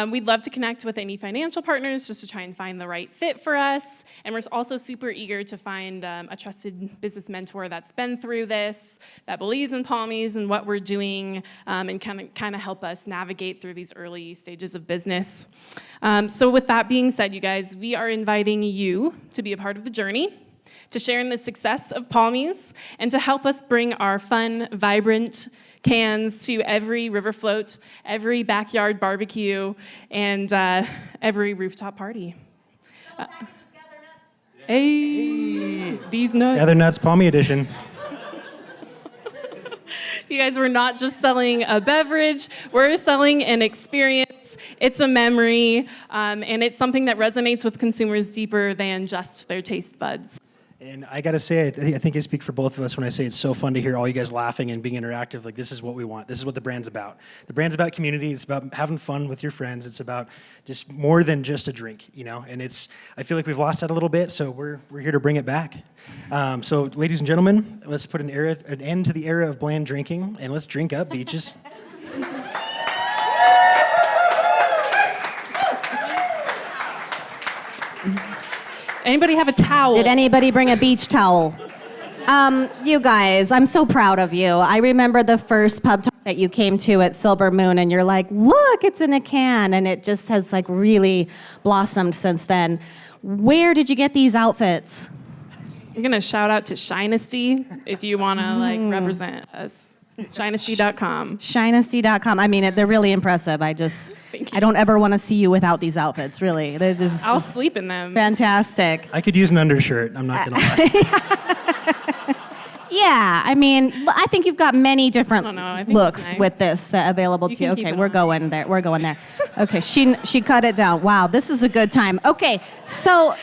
We'd love to connect with any financial partners just to try and find the right fit for us. And we're also super eager to find a trusted business mentor that's been through this, that believes in Palmys and what we're doing, and kind of help us navigate through these early stages of business. So with that being said, you guys, we are inviting you to be a part of the journey, to share in the success of Palmys, and to help us bring our fun, vibrant cans to every river float, every backyard barbecue, and every rooftop party. Hey, these nuts. Gather Nuts Palmy edition. You guys, we're not just selling a beverage, we're selling an experience. It's a memory, and it's something that resonates with consumers deeper than just their taste buds. And I got to say, I think I speak for both of us when I say it's so fun to hear all you guys laughing and being interactive. Like, this is what we want. This is what the brand's about. The brand's about community. It's about having fun with your friends. It's about just more than just a drink, you know? And I feel like we've lost that a little bit, so we're here to bring it back. So, ladies and gentlemen, let's put an end to the era of bland drinking, and let's drink up, beaches. Anybody have a towel? Did anybody bring a beach towel? You guys, I'm so proud of you. I remember the first pub talk that you came to at Silver Moon, and you're like, look, it's in a can, and it just has like really blossomed since then. Where did you get these outfits? I'm gonna shout out to Shanna if you wanna represent us. Shanna.com. Shanna.com. I mean, they're really impressive. I don't ever want to see you without these outfits, really. I'll sleep in them. Fantastic. I could use an undershirt. I'm not going to lie. Yeah, I mean, I think you've got many different looks nice. with this that available to you. Okay, we're going there. Okay, she cut it down. Wow, this is a good time. Okay, so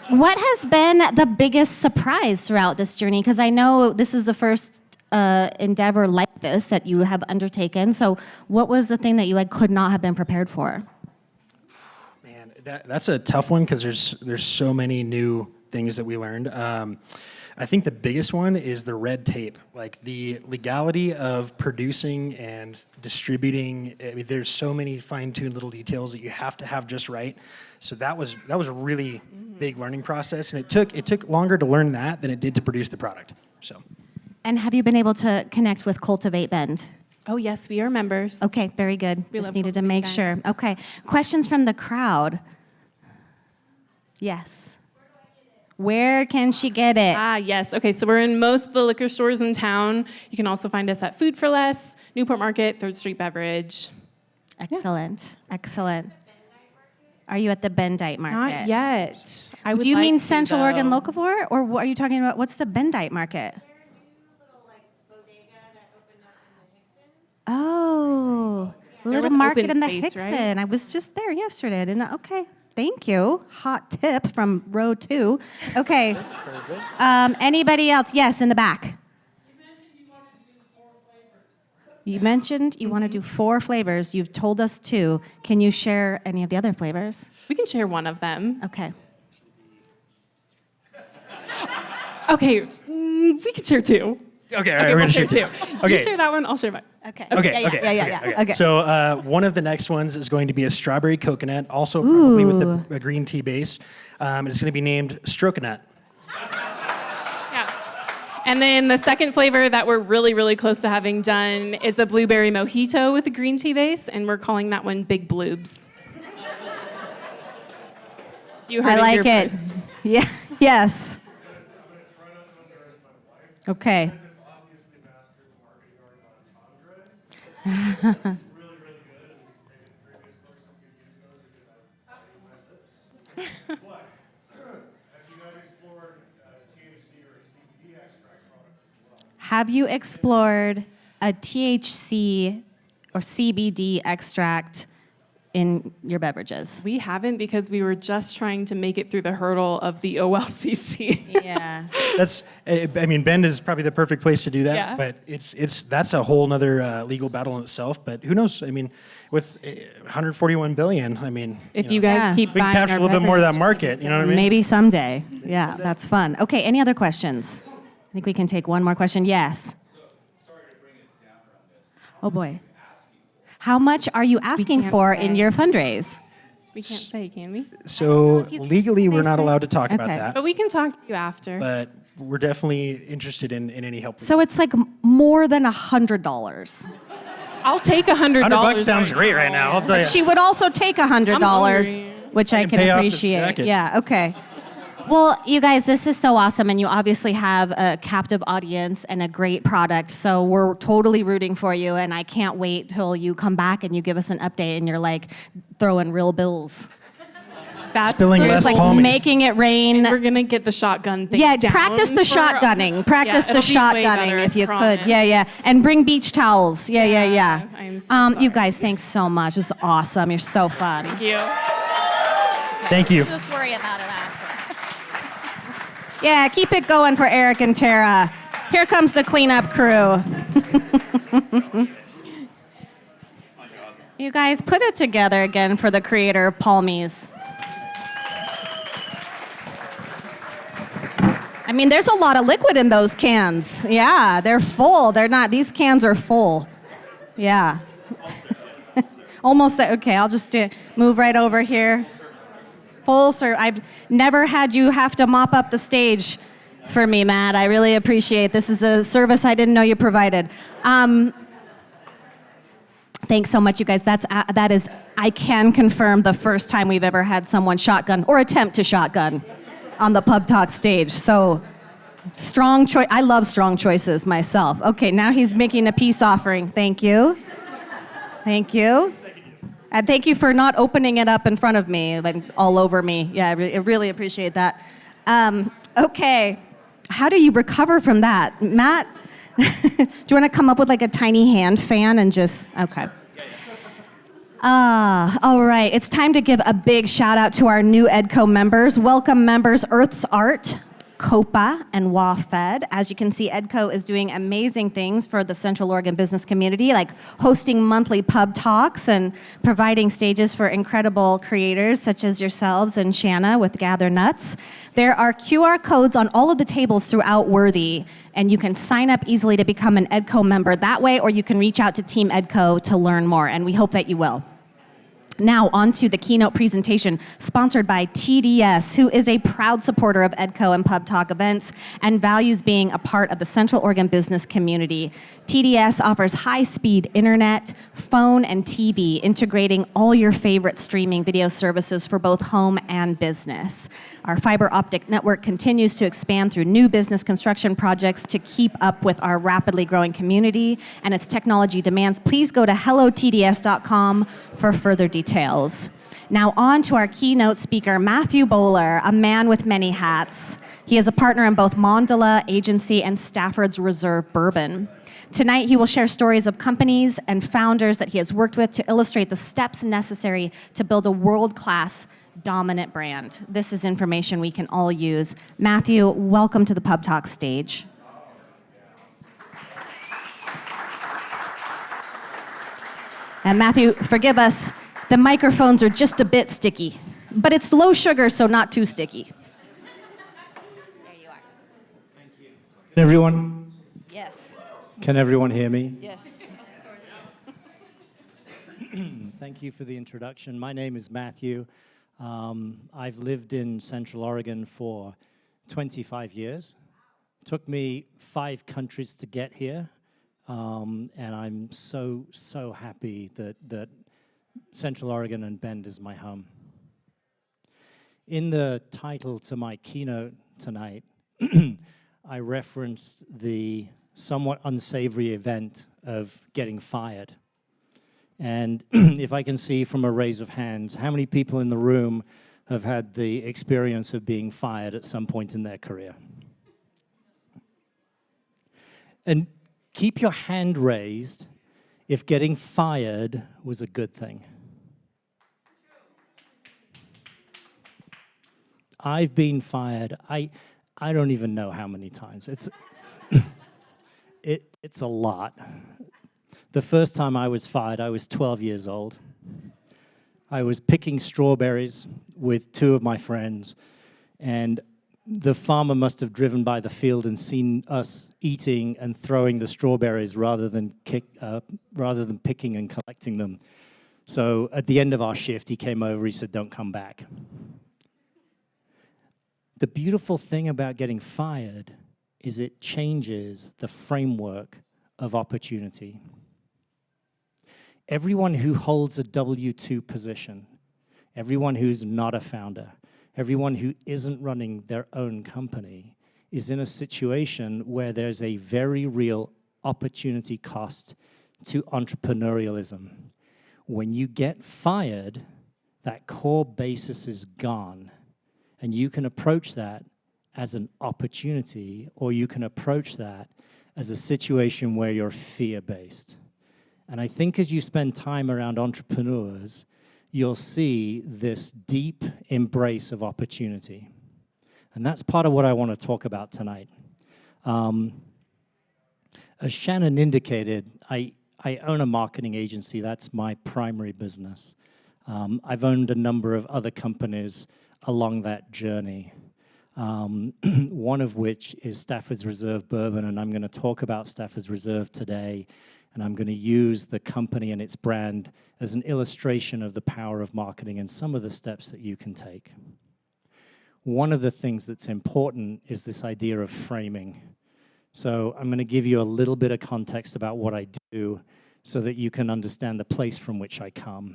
what has been the biggest surprise throughout this journey? Because I know this is the first endeavor like this that you have undertaken. So what was the thing that you could not have been prepared for? Man, that's a tough one because there's so many new things that we learned. I think the biggest one is the red tape, like the legality of producing and distributing. I mean, there's so many fine-tuned little details that you have to have just right. So that was a really big learning process, and it took longer to learn that than it did to produce the product. So. And have you been able to connect with Cultivate Bend? Oh, yes, we are members. Okay, very good. We Just needed to make sure. Okay, questions from the crowd? Yes. Where can she get it? Yes. Okay, so we're in most of the liquor stores in town. You can also find us at Food for Less, Newport Market, 3rd Street Beverage. Excellent, excellent. Are you at the Bendite Market? Not yet. Do you mean Central Oregon Locavore, or what are you talking about? What's the Bendite Market? Oh, little market in the Hickson. Right? I was just there yesterday. Okay, Thank you. Hot tip from row 2. Okay. Anybody else? Yes, in the back. You mentioned you want to do 4 flavors. You've told us 2. Can you share any of the other flavors? We can share one of them. Okay. Okay, we can share 2. Okay, all right, Okay, we're we'll gonna share 2. Okay. You share that one, I'll share mine. Okay. Okay, Yeah. Okay. So one of the next ones is going to be a strawberry coconut, also probably with a green tea base. It's going to be named Stroconut. Yeah. And then the second flavor that we're really, really close to having done is a blueberry mojito with a green tea base, and we're calling that one Big Bloobs. You heard I like here it. first. Yeah. Yes. Okay. Have you explored a THC or CBD extract in your beverages? We haven't because we were just trying to make it through the hurdle of the OLCC. Yeah. Bend is probably the perfect place to do that, Yeah. but that's a whole nother legal battle in itself. But who knows? I mean, with 141 billion, If you guys Yeah. keep we can buying capture a our little bit more of that beverage, market. You know what I mean? Maybe someday. Yeah, that's fun. Okay, any other questions? I think we can take one more question. Yes. Oh boy. How much are you asking can't for say. in your fundraise? We can't say, can we? So you can. legally, we're not say. allowed to talk about Okay. that, But we can talk to you after. but we're definitely interested in any help. So it's like more than $100. I'll take $100. $100 sounds great right now. I'll tell you. She would also take $100, hungry. which I can pay off this appreciate. jacket. Yeah, okay. Well, you guys, this is so awesome, and you obviously have a captive audience and a great product, so we're totally rooting for you, and I can't wait till you come back and you give us an update and you're like throwing real bills. That's Spilling You're less just like Palmys. making it rain. We're gonna get the shotgun thing. Yeah, down practice the for- shotgunning. Practice Yeah, the it'll be way shotgunning better, if I you promise. could. Yeah. And bring beach towels. Yeah. I'm so You sorry. guys, thanks so much. It's awesome. You're so fun. Thank you. Thank you. Just worry about it after. Yeah, keep it going for Eric and Tara. Here comes the cleanup crew. You guys, put it together again for the creator of Palmys. I mean, there's a lot of liquid in those cans. Yeah, they're full. These cans are full. Yeah. Almost, okay, I'll just move right over here. Full, sir. I've never had you have to mop up the stage for me, Matt. I really appreciate this. Is a service I didn't know you provided. Thanks so much, you guys. That is, I can confirm, the first time we've ever had someone shotgun or attempt to shotgun on the PubTalk stage. So strong choice. I love strong choices myself. Okay, now he's making a peace offering. Thank you. Thank you. And thank you for not opening it up in front of me, like all over me. Yeah, I really appreciate that. Okay, how do you recover from that? Matt, do you want to come up with like a tiny hand fan and just, okay. All right, it's time to give a big shout out to our new EDCO members. Welcome members Earth's Art, COPA, and WAFED. As you can see, EDCO is doing amazing things for the Central Oregon business community, like hosting monthly pub talks and providing stages for incredible creators such as yourselves and Shanna with Gather Nuts. There are QR codes on all of the tables throughout Worthy, and you can sign up easily to become an EDCO member that way, or you can reach out to Team EDCO to learn more, and we hope that you will. Now, on to the keynote presentation, sponsored by TDS, who is a proud supporter of EDCO and PubTalk events and values being a part of the Central Oregon business community. TDS offers high-speed internet, phone, and TV, integrating all your favorite streaming video services for both home and business. Our fiber optic network continues to expand through new business construction projects to keep up with our rapidly growing community and its technology demands. Please go to hellotds.com for further details. Now on to our keynote speaker, Matthew Bowler, a man with many hats. He is a partner in both Mandala Agency and Stafford's Reserve Bourbon. Tonight, he will share stories of companies and founders that he has worked with to illustrate the steps necessary to build a world-class dominant brand. This is information we can all use. Matthew, welcome to the PubTalk stage. And Matthew, forgive us, the microphones are just a bit sticky, but it's low sugar, so not too sticky. There you are. Thank you. Everyone? Yes. Can everyone hear me? Yes. Thank you for the introduction. My name is Matthew. I've lived in Central Oregon for 25 years. It took me 5 countries to get here. And I'm so happy that Central Oregon and Bend is my home. In the title to my keynote tonight, I referenced the somewhat unsavory event of getting fired. And if I can see from a raise of hands, how many people in the room have had the experience of being fired at some point in their career? And keep your hand raised if getting fired was a good thing. I've been fired, I don't even know how many times. It's a lot. The first time I was fired, I was 12 years old. I was picking strawberries with 2 of my friends, and the farmer must have driven by the field and seen us eating and throwing the strawberries rather than picking and collecting them. So at the end of our shift, he came over, he said, "Don't come back." The beautiful thing about getting fired is it changes the framework of opportunity. Everyone who holds a W-2 position, everyone who's not a founder, everyone who isn't running their own company is in a situation where there's a very real opportunity cost to entrepreneurialism. When you get fired, that core basis is gone, and you can approach that as an opportunity, or you can approach that as a situation where you're fear-based. And I think as you spend time around entrepreneurs, you'll see this deep embrace of opportunity. And that's part of what I want to talk about tonight. As Shannon indicated, I own a marketing agency. That's my primary business. I've owned a number of other companies along that journey, one of which is Stafford's Reserve Bourbon, and I'm going to talk about Stafford's Reserve today. And I'm going to use the company and its brand as an illustration of the power of marketing and some of the steps that you can take. One of the things that's important is this idea of framing. So I'm going to give you a little bit of context about what I do so that you can understand the place from which I come.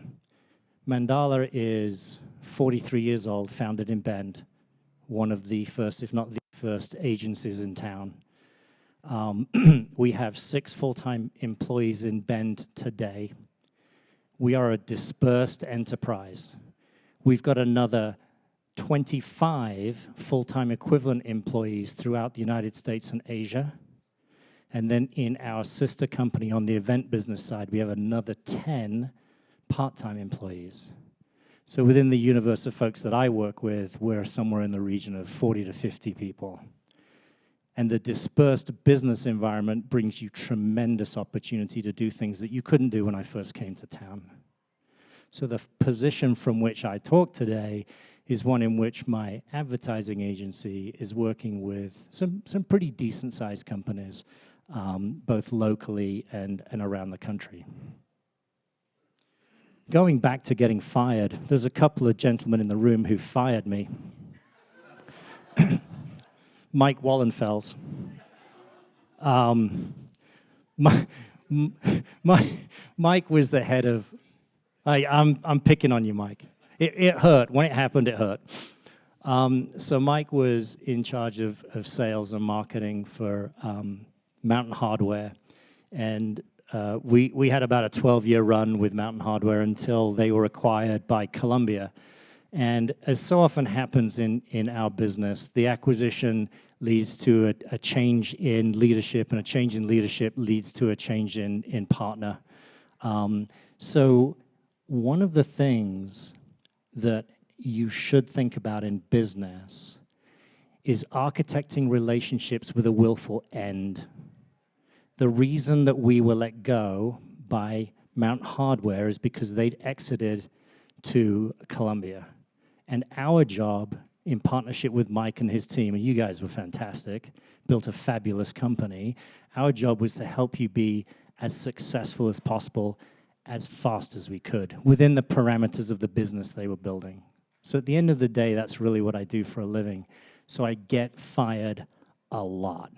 Mandala is 43 years old, founded in Bend, one of the first, if not the first, agencies in town. We have 6 full-time employees in Bend today. We are a dispersed enterprise. We've got another 25 full-time equivalent employees throughout the United States and Asia. And then in our sister company on the event business side, we have another 10 part-time employees. So within the universe of folks that I work with, we're somewhere in the region of 40 to 50 people. And the dispersed business environment brings you tremendous opportunity to do things that you couldn't do when I first came to town. So the position from which I talk today is one in which my advertising agency is working with some pretty decent-sized companies, both locally and around the country. Going back to getting fired, there's a couple of gentlemen in the room who fired me. Mike Wallenfels. Mike was the head of. I'm picking on you, Mike. It hurt when it happened. It hurt. So Mike was in charge of sales and marketing for Mountain Hardware, and we had about a 12-year run with Mountain Hardware until they were acquired by Columbia. And as so often happens in our business, the acquisition leads to a change in leadership, and a change in leadership leads to a change in partner. So one of the things that you should think about in business is architecting relationships with a willful end. The reason that we were let go by Mount Hardware is because they'd exited to Columbia. And our job, in partnership with Mike and his team, and you guys were fantastic, built a fabulous company, our job was to help you be as successful as possible, as fast as we could, within the parameters of the business they were building. So at the end of the day, that's really what I do for a living. So I get fired a lot.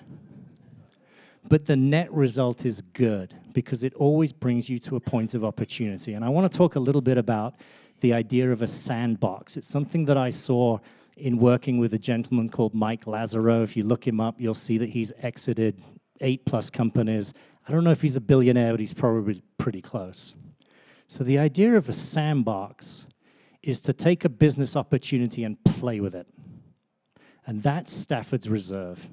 But the net result is good because it always brings you to a point of opportunity. And I want to talk a little bit about the idea of a sandbox. It's something that I saw in working with a gentleman called Mike Lazaro. If you look him up, you'll see that he's exited 8+ companies. I don't know if he's a billionaire, but he's probably pretty close. So the idea of a sandbox is to take a business opportunity and play with it. And that's Stafford's Reserve.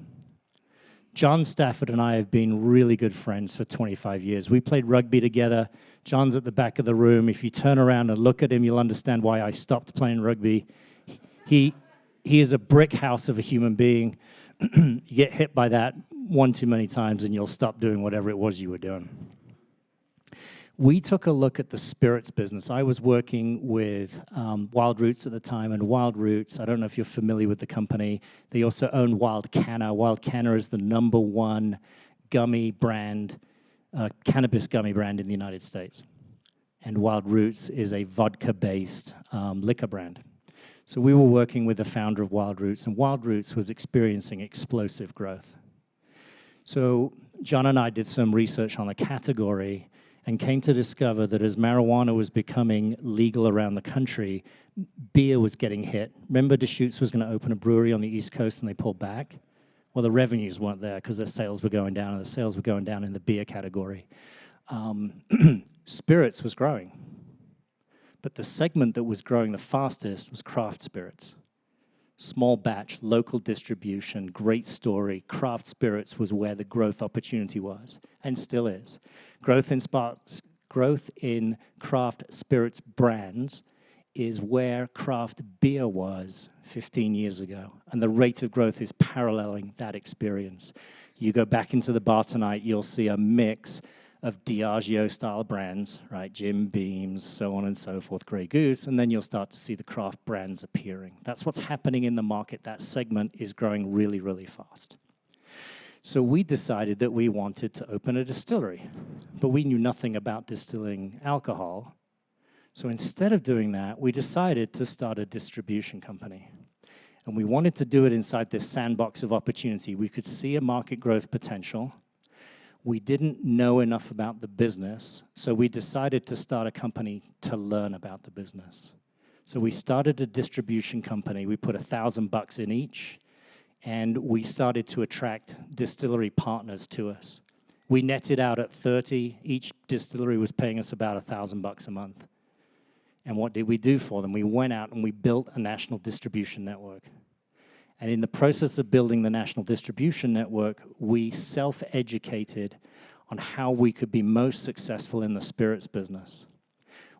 John Stafford and I have been really good friends for 25 years. We played rugby together. John's at the back of the room. If you turn around and look at him, you'll understand why I stopped playing rugby. He is a brick house of a human being. You get hit by that one too many times and you'll stop doing whatever it was you were doing. We took a look at the spirits business. I was working with Wild Roots at the time, and Wild Roots, I don't know if you're familiar with the company, they also own Wild Canna. Wild Canna is the #1 gummy brand, cannabis gummy brand in the United States. And Wild Roots is a vodka-based liquor brand. So we were working with the founder of Wild Roots, and Wild Roots was experiencing explosive growth. So John and I did some research on the category and came to discover that as marijuana was becoming legal around the country, beer was getting hit. Remember Deschutes was going to open a brewery on the East Coast and they pulled back? Well, the revenues weren't there because their sales were going down, and the sales were going down in the beer category. Spirits was growing. But the segment that was growing the fastest was craft spirits. Small batch, local distribution, great story. Craft spirits was where the growth opportunity was, and still is. Growth in craft spirits brands is where craft beer was 15 years ago, and the rate of growth is paralleling that experience. You go back into the bar tonight, you'll see a mix of Diageo-style brands, right? Jim Beams, so on and so forth, Grey Goose, and then you'll start to see the craft brands appearing. That's what's happening in the market. That segment is growing really, really fast. So we decided that we wanted to open a distillery, but we knew nothing about distilling alcohol. So instead of doing that, we decided to start a distribution company. And we wanted to do it inside this sandbox of opportunity. We could see a market growth potential. We didn't know enough about the business, so we decided to start a company to learn about the business. So we started a distribution company. We put $1,000 in each, and we started to attract distillery partners to us. We netted out at 30. Each distillery was paying us about $1,000 a month. And what did we do for them? We went out and we built a national distribution network. And in the process of building the national distribution network, we self-educated on how we could be most successful in the spirits business.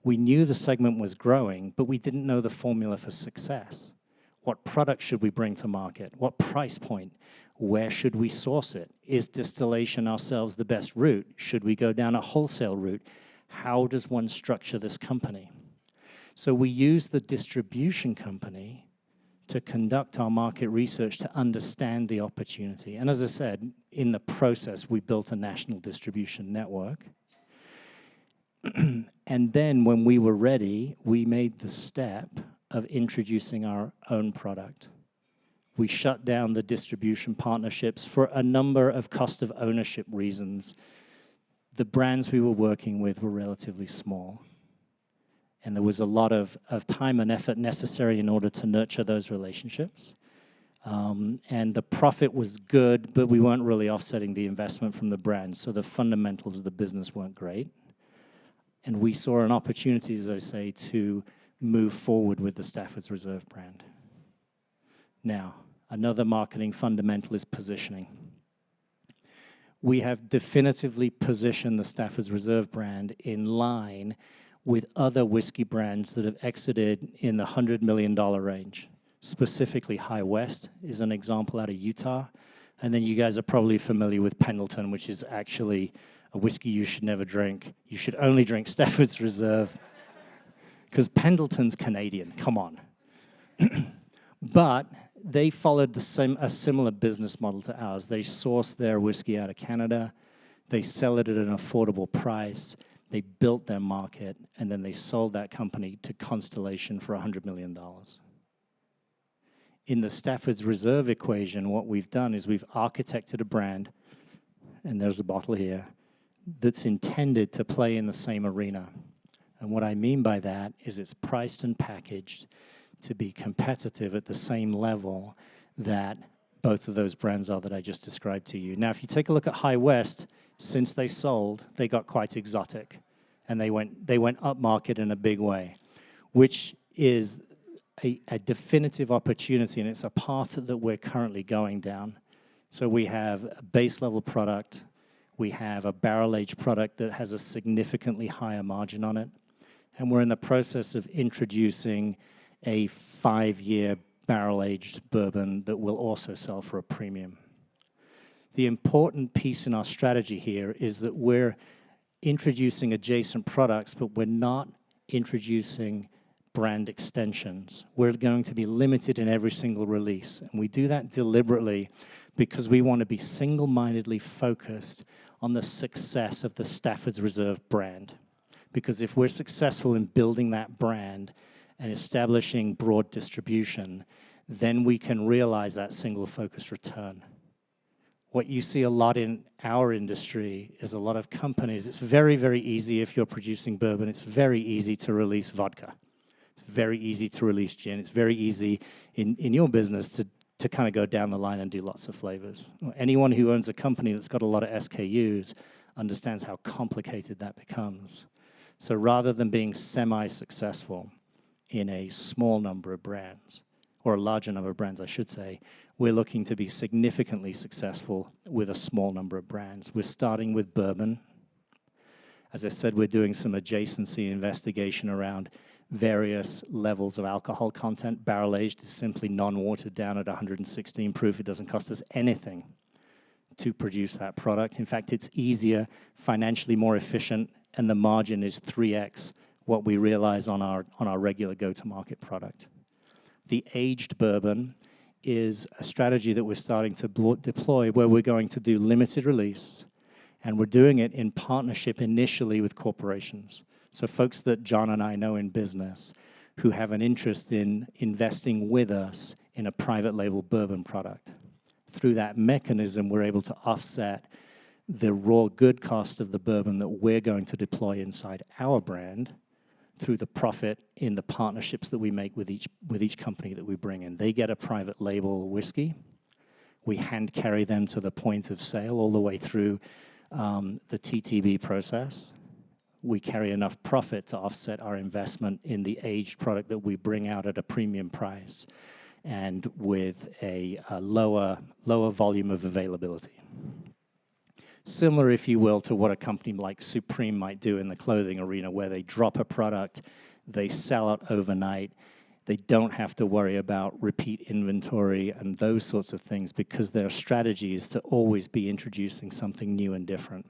We knew the segment was growing, but we didn't know the formula for success. What product should we bring to market? What price point? Where should we source it? Is distillation ourselves the best route? Should we go down a wholesale route? How does one structure this company? So we used the distribution company to conduct our market research to understand the opportunity. And as I said, in the process, we built a national distribution network. And then when we were ready, we made the step of introducing our own product. We shut down the distribution partnerships for a number of cost of ownership reasons. The brands we were working with were relatively small. And there was a lot of time and effort necessary in order to nurture those relationships. And the profit was good, but we weren't really offsetting the investment from the brand. So the fundamentals of the business weren't great. And we saw an opportunity, as I say, to move forward with the Stafford's Reserve brand. Now, another marketing fundamental is positioning. We have definitively positioned the Stafford's Reserve brand in line with other whiskey brands that have exited in the $100 million range. Specifically, High West is an example out of Utah. And then you guys are probably familiar with Pendleton, which is actually a whiskey you should never drink. You should only drink Stafford's Reserve, because Pendleton's Canadian, come on. But they followed a similar business model to ours. They source their whiskey out of Canada, they sell it at an affordable price, they built their market, and then they sold that company to Constellation for $100 million. In the Stafford's Reserve equation, what we've done is we've architected a brand, and there's a bottle here, that's intended to play in the same arena. And what I mean by that is it's priced and packaged to be competitive at the same level that both of those brands are that I just described to you. Now, if you take a look at High West, since they sold, they got quite exotic, and they went up market in a big way, which is a definitive opportunity, and it's a path that we're currently going down. So we have a base level product, we have a barrel-aged product that has a significantly higher margin on it, and we're in the process of introducing a 5-year barrel-aged bourbon that will also sell for a premium. The important piece in our strategy here is that we're introducing adjacent products, but we're not introducing brand extensions. We're going to be limited in every single release, and we do that deliberately because we want to be single-mindedly focused on the success of the Stafford's Reserve brand. Because if we're successful in building that brand and establishing broad distribution, then we can realize that single-focused return. What you see a lot in our industry is a lot of companies. It's very, very easy if you're producing bourbon. It's very easy to release vodka. It's very easy to release gin. It's very easy in your business to kind of go down the line and do lots of flavors. Anyone who owns a company that's got a lot of SKUs understands how complicated that becomes. So rather than being semi-successful in a small number of brands, or a larger number of brands, I should say, we're looking to be significantly successful with a small number of brands. We're starting with bourbon. As I said, we're doing some adjacency investigation around various levels of alcohol content. Barrel-aged is simply non-watered down at 116 proof. It doesn't cost us anything to produce that product. In fact, it's easier, financially more efficient, and the margin is 3x what we realize on our regular go-to-market product. The aged bourbon is a strategy that we're starting to deploy where we're going to do limited release, and we're doing it in partnership initially with corporations. So folks that John and I know in business who have an interest in investing with us in a private label bourbon product. Through that mechanism, we're able to offset the raw good cost of the bourbon that we're going to deploy inside our brand through the profit in the partnerships that we make with each company that we bring in. They get a private label whiskey. We hand carry them to the point of sale all the way through the TTB process. We carry enough profit to offset our investment in the aged product that we bring out at a premium price and with a lower volume of availability. Similar, if you will, to what a company like Supreme might do in the clothing arena, where they drop a product, they sell it overnight, they don't have to worry about repeat inventory and those sorts of things because their strategy is to always be introducing something new and different.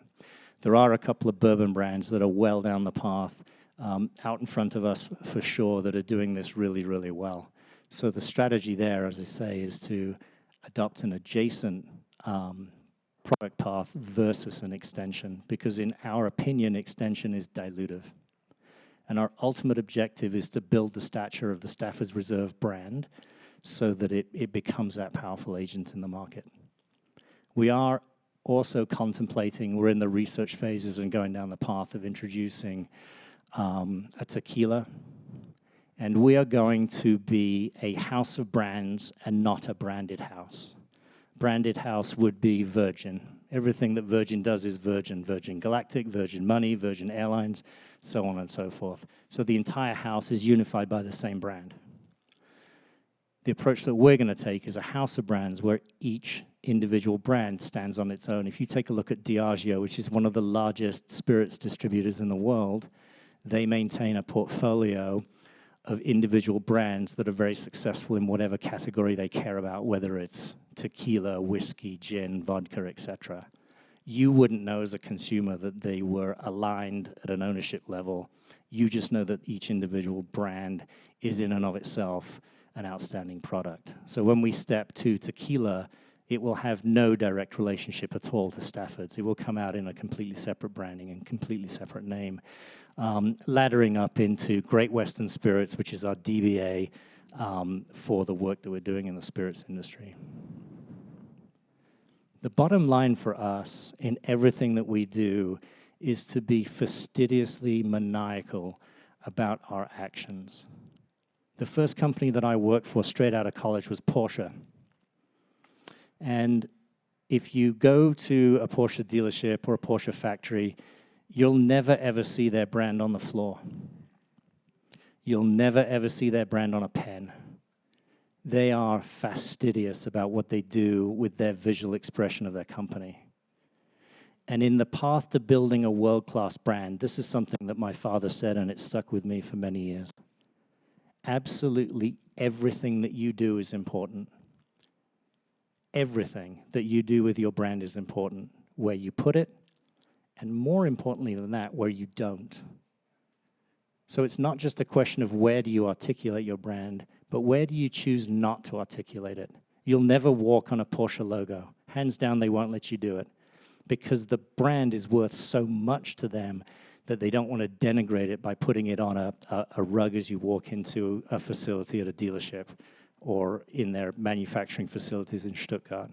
There are a couple of bourbon brands that are well down the path out in front of us for sure that are doing this really, really well. So the strategy there, as I say, is to adopt an adjacent product path versus an extension, because in our opinion, extension is dilutive. And our ultimate objective is to build the stature of the Stafford's Reserve brand so that it becomes that powerful agent in the market. We are also contemplating, we're in the research phases and going down the path of introducing a tequila. And we are going to be a house of brands and not a branded house. Branded house would be Virgin. Everything that Virgin does is Virgin. Virgin Galactic, Virgin Money, Virgin Airlines, so on and so forth. So the entire house is unified by the same brand. The approach that we're going to take is a house of brands where each individual brand stands on its own. If you take a look at Diageo, which is one of the largest spirits distributors in the world, They maintain a portfolio of individual brands that are very successful in whatever category they care about, whether it's tequila, whiskey, gin, vodka, etc. You wouldn't know as a consumer that they were aligned at an ownership level. You just know that each individual brand is in and of itself an outstanding product. So when we step to tequila, it will have no direct relationship at all to Stafford's. It will come out in a completely separate branding and completely separate name. Laddering up into Great Western Spirits, which is our DBA for the work that we're doing in the spirits industry. The bottom line for us in everything that we do is to be fastidiously maniacal about our actions. The first company that I worked for straight out of college was Porsche. And if you go to a Porsche dealership or a Porsche factory, you'll never ever see their brand on the floor. You'll never ever see their brand on a pen. They are fastidious about what they do with their visual expression of their company. And in the path to building a world-class brand, this is something that my father said, and it stuck with me for many years. Absolutely everything that you do is important. Everything that you do with your brand is important. Where you put it, and more importantly than that, where you don't. So it's not just a question of where do you articulate your brand, but where do you choose not to articulate it? You'll never walk on a Porsche logo. Hands down, they won't let you do it because the brand is worth so much to them that they don't want to denigrate it by putting it on a rug as you walk into a facility at a dealership or in their manufacturing facilities in Stuttgart.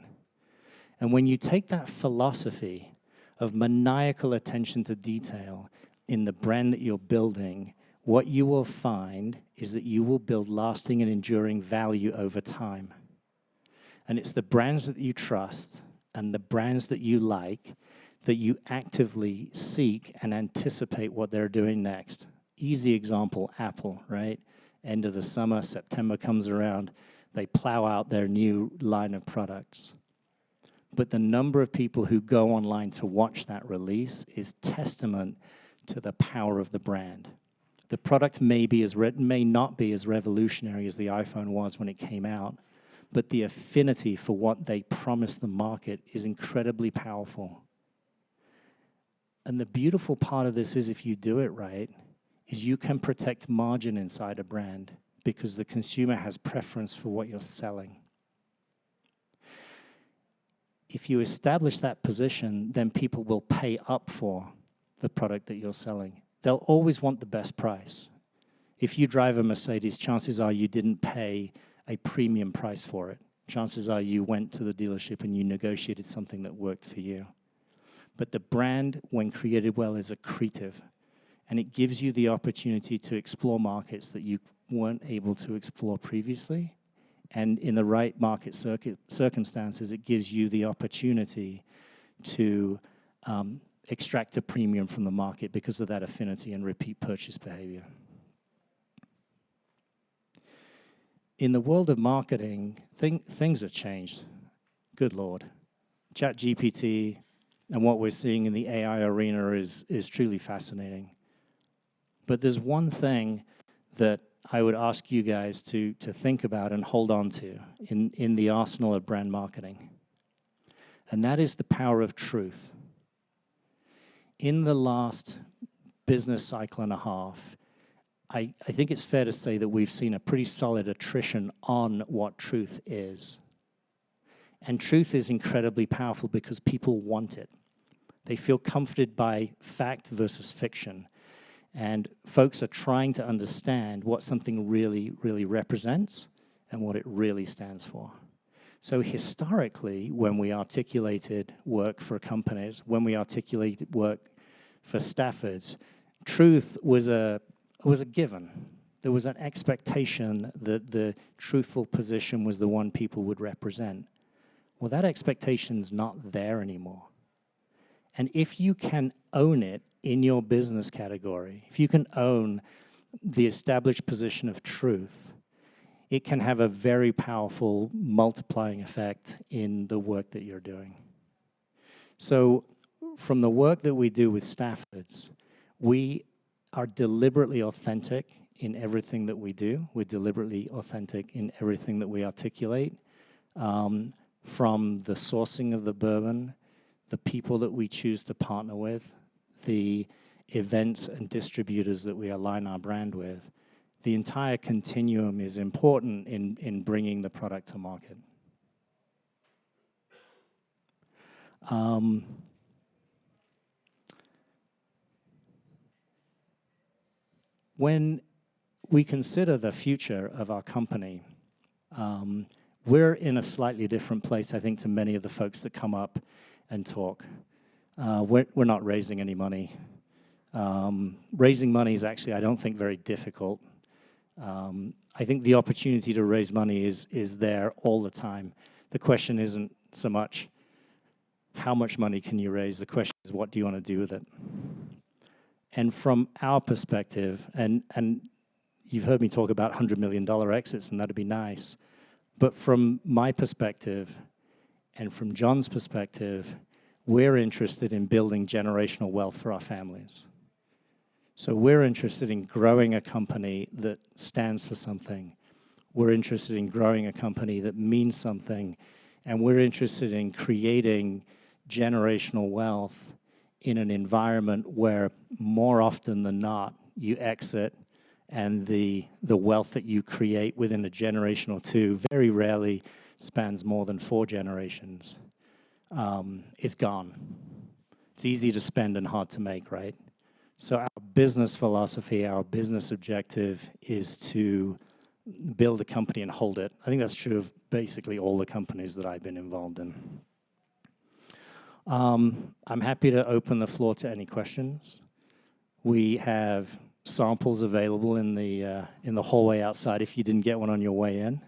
And when you take that philosophy of maniacal attention to detail in the brand that you're building, what you will find is that you will build lasting and enduring value over time. And it's the brands that you trust and the brands that you like that you actively seek and anticipate what they're doing next. Easy example, Apple, right? End of the summer, September comes around, they plow out their new line of products. But the number of people who go online to watch that release is testament to the power of the brand. The product may not be as revolutionary as the iPhone was when it came out, but the affinity for what they promise the market is incredibly powerful. And the beautiful part of this is if you do it right, is you can protect margin inside a brand because the consumer has preference for what you're selling. If you establish that position, then people will pay up for the product that you're selling. They'll always want the best price. If you drive a Mercedes, chances are you didn't pay a premium price for it. Chances are you went to the dealership and you negotiated something that worked for you. But the brand, when created well, is accretive. And it gives you the opportunity to explore markets that you weren't able to explore previously. And in the right market circumstances, it gives you the opportunity to extract a premium from the market because of that affinity and repeat purchase behavior. In the world of marketing, things have changed. Good Lord. ChatGPT and what we're seeing in the AI arena is truly fascinating. But there's one thing that I would ask you guys to think about and hold on to in the arsenal of brand marketing. And that is the power of truth. In the last business cycle and a half, I think it's fair to say that we've seen a pretty solid attrition on what truth is. And truth is incredibly powerful because people want it. They feel comforted by fact versus fiction. And folks are trying to understand what something really, really represents and what it really stands for. So historically, when we articulated work for companies, when we articulated work for Staffords, truth was a given. There was an expectation that the truthful position was the one people would represent. Well, that expectation's not there anymore. And if you can own it in your business category, if you can own the established position of truth, it can have a very powerful multiplying effect in the work that you're doing. So from the work that we do with Staffords, we are deliberately authentic in everything that we do. We're deliberately authentic in everything that we articulate, from the sourcing of the bourbon, the people that we choose to partner with, the events and distributors that we align our brand with. The entire continuum is important in bringing the product to market. When we consider the future of our company, we're in a slightly different place, I think, to many of the folks that come up and talk. We're not raising any money. Raising money is actually, I don't think, very difficult. I think the opportunity to raise money is there all the time. The question isn't so much how much money can you raise, the question is what do you want to do with it? And from our perspective, and you've heard me talk about $100 million exits, and that'd be nice. But from my perspective, and from John's perspective, we're interested in building generational wealth for our families. So we're interested in growing a company that stands for something. We're interested in growing a company that means something. And we're interested in creating generational wealth in an environment where more often than not, you exit and the wealth that you create within a generation or two very rarely spans more than 4 generations. It's gone. It's easy to spend and hard to make, right? So our business philosophy, our business objective is to build a company and hold it. I think that's true of basically all the companies that I've been involved in. I'm happy to open the floor to any questions. We have samples available in the hallway outside if you didn't get one on your way in.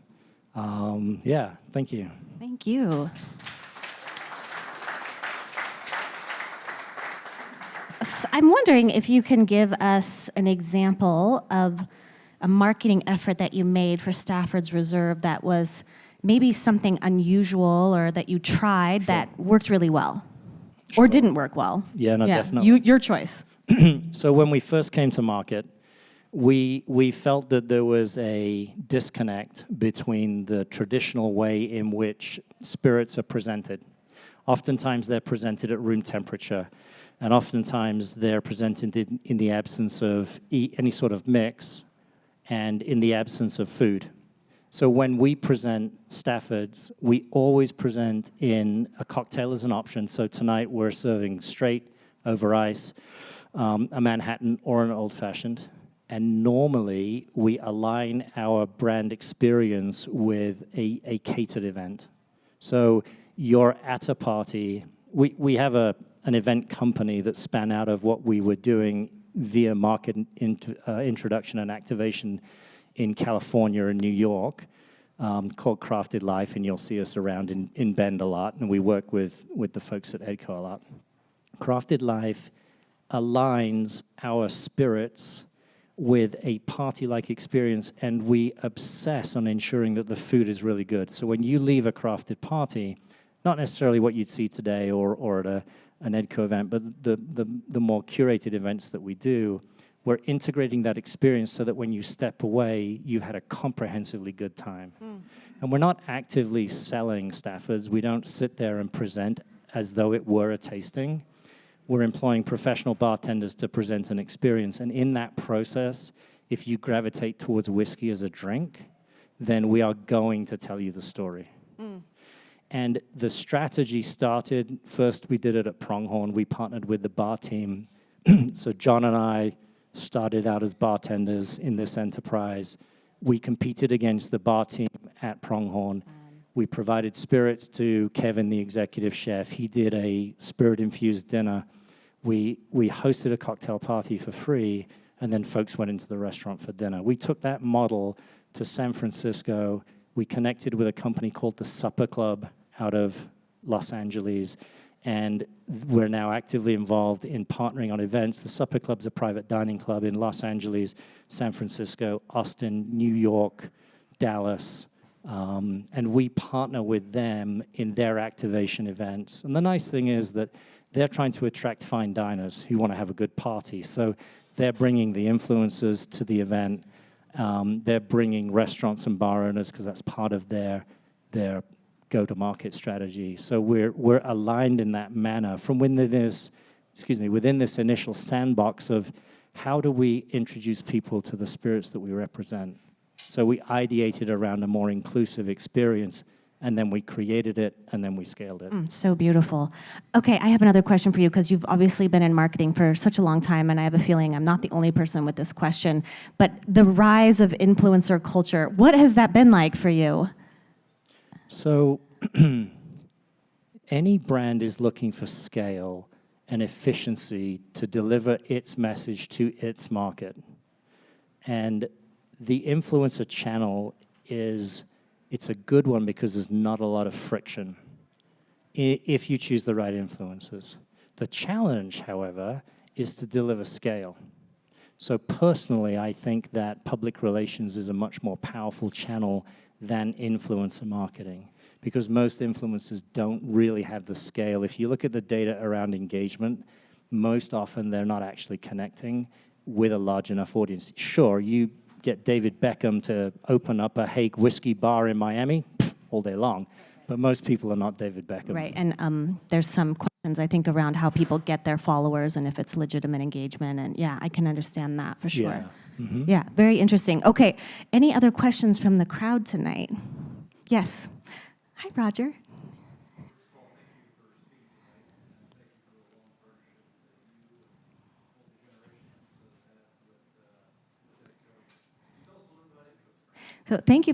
Yeah, thank you. Thank you. I'm wondering if you can give us an example of a marketing effort that you made for Stafford's Reserve that was maybe something unusual or that you tried that worked really well or didn't work well. Yeah, no, definitely. Your choice. So when we first came to market, we felt that there was a disconnect between the traditional way in which spirits are presented. Oftentimes they're presented at room temperature, and oftentimes they're presented in the absence of any sort of mix and in the absence of food. So when we present Staffords, we always present in a cocktail as an option. So tonight we're serving straight over ice, a Manhattan or an old fashioned. And normally we align our brand experience with a catered event. So you're at a party. We have an event company that span out of what we were doing via market introduction and activation in California and New York, called Crafted Life, and you'll see us around in Bend a lot, and we work with the folks at EDCO a lot. Crafted Life aligns our spirits with a party-like experience, and we obsess on ensuring that the food is really good. So when you leave a crafted party, not necessarily what you'd see today or at an EDCO event, but the more curated events that we do, we're integrating that experience so that when you step away, you've had a comprehensively good time. And we're not actively selling Staffords. We don't sit there and present as though it were a tasting. We're employing professional bartenders to present an experience. And in that process, if you gravitate towards whiskey as a drink, then we are going to tell you the story. And the strategy started, first we did it at Pronghorn. We partnered with the bar team. So John and I started out as bartenders in this enterprise. We competed against the bar team at Pronghorn. We provided spirits to Kevin, the executive chef. He did a spirit-infused dinner. We hosted a cocktail party for free, and then folks went into the restaurant for dinner. We took that model to San Francisco. We connected with a company called the Supper Club out of Los Angeles, and we're now actively involved in partnering on events. The Supper Club's a private dining club in Los Angeles, San Francisco, Austin, New York, Dallas, And we partner with them in their activation events. And the nice thing is that they're trying to attract fine diners who want to have a good party. So they're bringing the influencers to the event. They're bringing restaurants and bar owners because that's part of their go-to-market strategy. So we're aligned in that manner from within this initial sandbox of how do we introduce people to the spirits that we represent. So we ideated around a more inclusive experience, and then we created it, and then we scaled it. So beautiful. Okay, I have another question for you because you've obviously been in marketing for such a long time, and I have a feeling I'm not the only person with this question. But the rise of influencer culture, what has that been like for you? So any brand is looking for scale and efficiency to deliver its message to its market. And the influencer channel it's a good one because there's not a lot of friction if you choose the right influencers. The challenge, however, is to deliver scale. So personally, I think that public relations is a much more powerful channel than influencer marketing because most influencers don't really have the scale. If you look at the data around engagement, most often they're not actually connecting with a large enough audience. Sure, you get David Beckham to open up a Hague whiskey bar in Miami all day long, but most people are not David Beckham. Right, and there's some questions, I think, around how people get their followers and if it's legitimate engagement, and yeah, I can understand that for sure. Yeah. Mm-hmm. Yeah, very interesting. Okay, any other questions from the crowd tonight? Yes. Hi, Roger. So thank you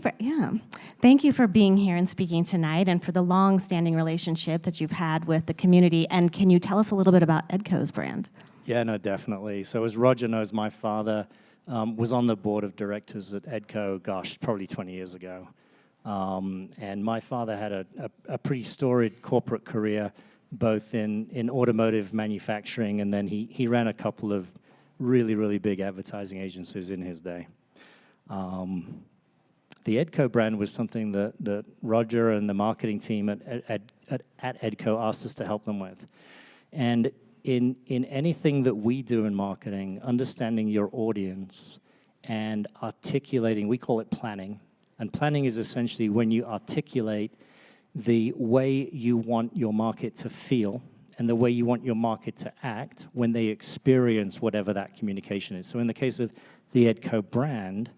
for being here and speaking tonight, and for the long-standing relationship that you've had with the community. And can you tell us a little bit about EDCO's brand? Yeah, no, definitely. So as Roger knows, my father was on the board of directors at EDCO, gosh, probably 20 years ago. And my father had a pretty storied corporate career, both in automotive manufacturing, and then he ran a couple of really, really big advertising agencies in his day. The EDCO brand was something that Roger and the marketing team at EDCO asked us to help them with. And in anything that we do in marketing, understanding your audience and articulating, we call it planning. And planning is essentially when you articulate the way you want your market to feel and the way you want your market to act when they experience whatever that communication is. So in the case of the EDCO brand,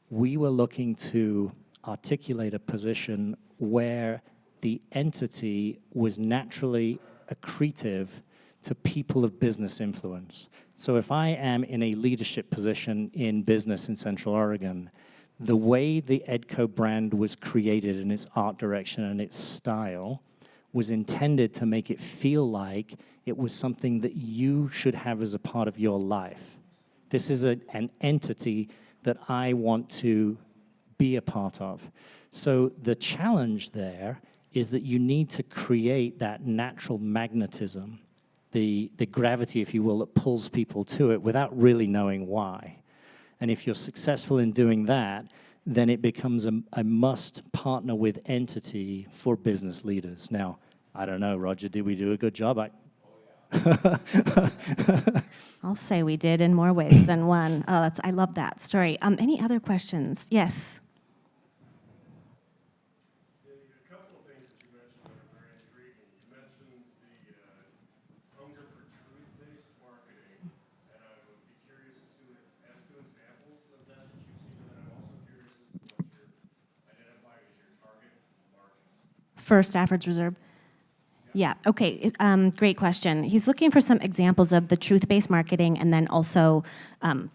we were looking to articulate a position where the entity was naturally accretive to people of business influence. So if I am in a leadership position in business in Central Oregon, the way the EDCO brand was created in its art direction and its style was intended to make it feel like it was something that you should have as a part of your life. This is an entity that I want to be a part of. So the challenge there is that you need to create that natural magnetism, the gravity, if you will, that pulls people to it without really knowing why. And if you're successful in doing that, then it becomes a must partner with entity for business leaders. Now, I don't know, Roger, did we do a good job? I'll say we did in more ways than one. Oh, I love that story. Any other questions? Yes. A couple of things that you mentioned that are very intriguing. You mentioned the hunger for truth-based marketing, and I would be curious as to examples of that you've seen, and I'm also curious as to what you're identifying as your target market. For Stafford's Reserve? Yeah, okay, great question. He's looking for some examples of the truth-based marketing and then also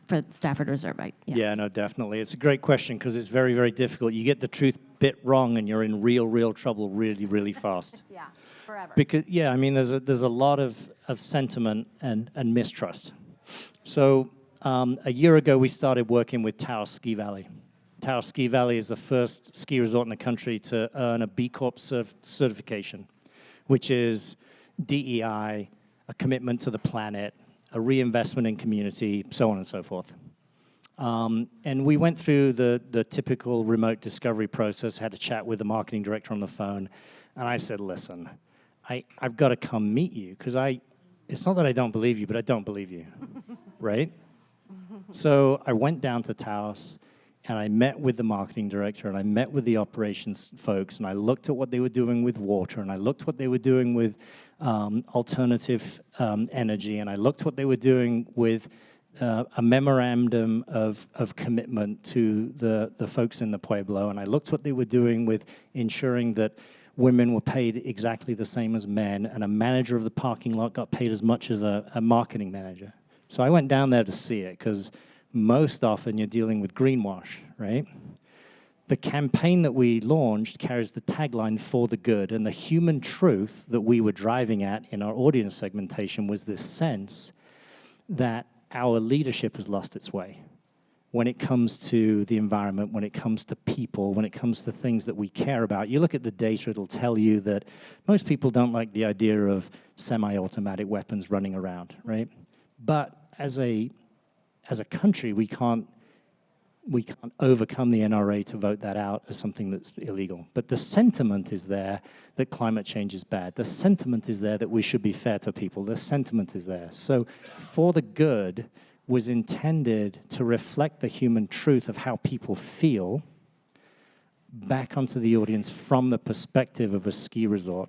for Stafford Reserve. Yeah, no, definitely. It's a great question because it's very, very difficult. You get the truth bit wrong and you're in real trouble really, really fast. Yeah, forever. Because, yeah, I mean, there's a lot of sentiment and mistrust. So a year ago, we started working with Tera Ski Valley. Tera Ski Valley is the first ski resort in the country to earn a B Corp certification, which is DEI, a commitment to the planet, a reinvestment in community, so on and so forth. And we went through the typical remote discovery process, had a chat with the marketing director on the phone, and I said, listen, I've got to come meet you, because it's not that I don't believe you, but I don't believe you, right? So I went down to Taos, and I met with the marketing director, and I met with the operations folks, and I looked at what they were doing with water, and I looked what they were doing with alternative energy, and I looked what they were doing with a memorandum of commitment to the folks in the Pueblo, and I looked what they were doing with ensuring that women were paid exactly the same as men, and a manager of the parking lot got paid as much as a marketing manager. So I went down there to see it, because most often you're dealing with greenwash, right? The campaign that we launched carries the tagline, "For the good," and the human truth that we were driving at in our audience segmentation was this sense that our leadership has lost its way when it comes to the environment, when it comes to people, when it comes to things that we care about. You look at the data, it'll tell you that most people don't like the idea of semi-automatic weapons running around, right? But as a country, we can't overcome the NRA to vote that out as something that's illegal. But the sentiment is there that climate change is bad. The sentiment is there that we should be fair to people. The sentiment is there. So For the Good was intended to reflect the human truth of how people feel back onto the audience from the perspective of a ski resort.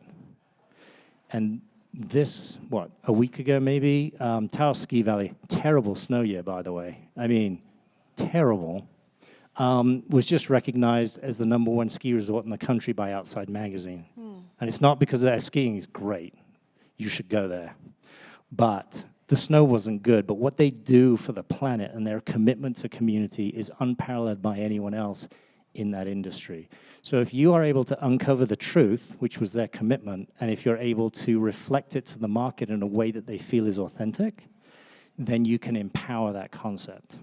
And this, a week ago maybe, Taos Ski Valley, terrible snow year, by the way. I mean, terrible, was just recognized as the #1 ski resort in the country by Outside Magazine. And it's not because their skiing is great. You should go there. But the snow wasn't good. But what they do for the planet and their commitment to community is unparalleled by anyone else in that industry. So if you are able to uncover the truth, which was their commitment, and if you're able to reflect it to the market in a way that they feel is authentic, then you can empower that concept.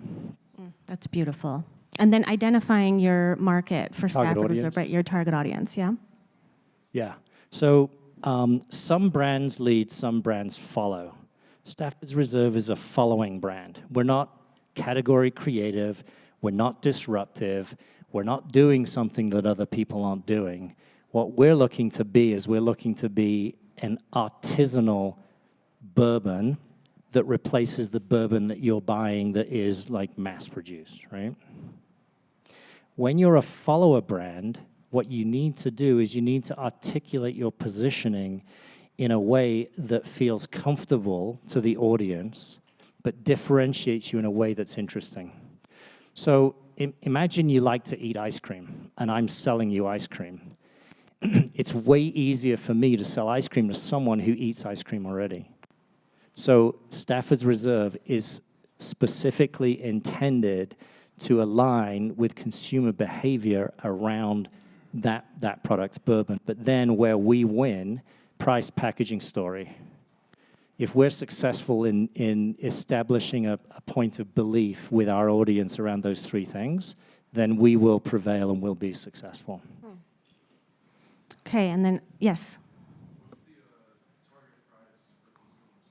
That's beautiful. And then identifying your market for Stafford Reserve, right? Your target audience, yeah? Yeah. So some brands lead, some brands follow. Stafford's Reserve is a following brand. We're not category creative. We're not disruptive. We're not doing something that other people aren't doing. What we're looking to be is we're looking to be an artisanal bourbon that replaces the bourbon that you're buying that is like mass-produced, right? When you're a follower brand, what you need to do is you need to articulate your positioning in a way that feels comfortable to the audience, but differentiates you in a way that's interesting. So imagine you like to eat ice cream, and I'm selling you ice cream. It's way easier for me to sell ice cream to someone who eats ice cream already. So Stafford's Reserve is specifically intended to align with consumer behavior around that product's bourbon. But then where we win, price, packaging, story. If we're successful in establishing a point of belief with our audience around those three things, then we will prevail and we'll be successful. Okay, and then, yes?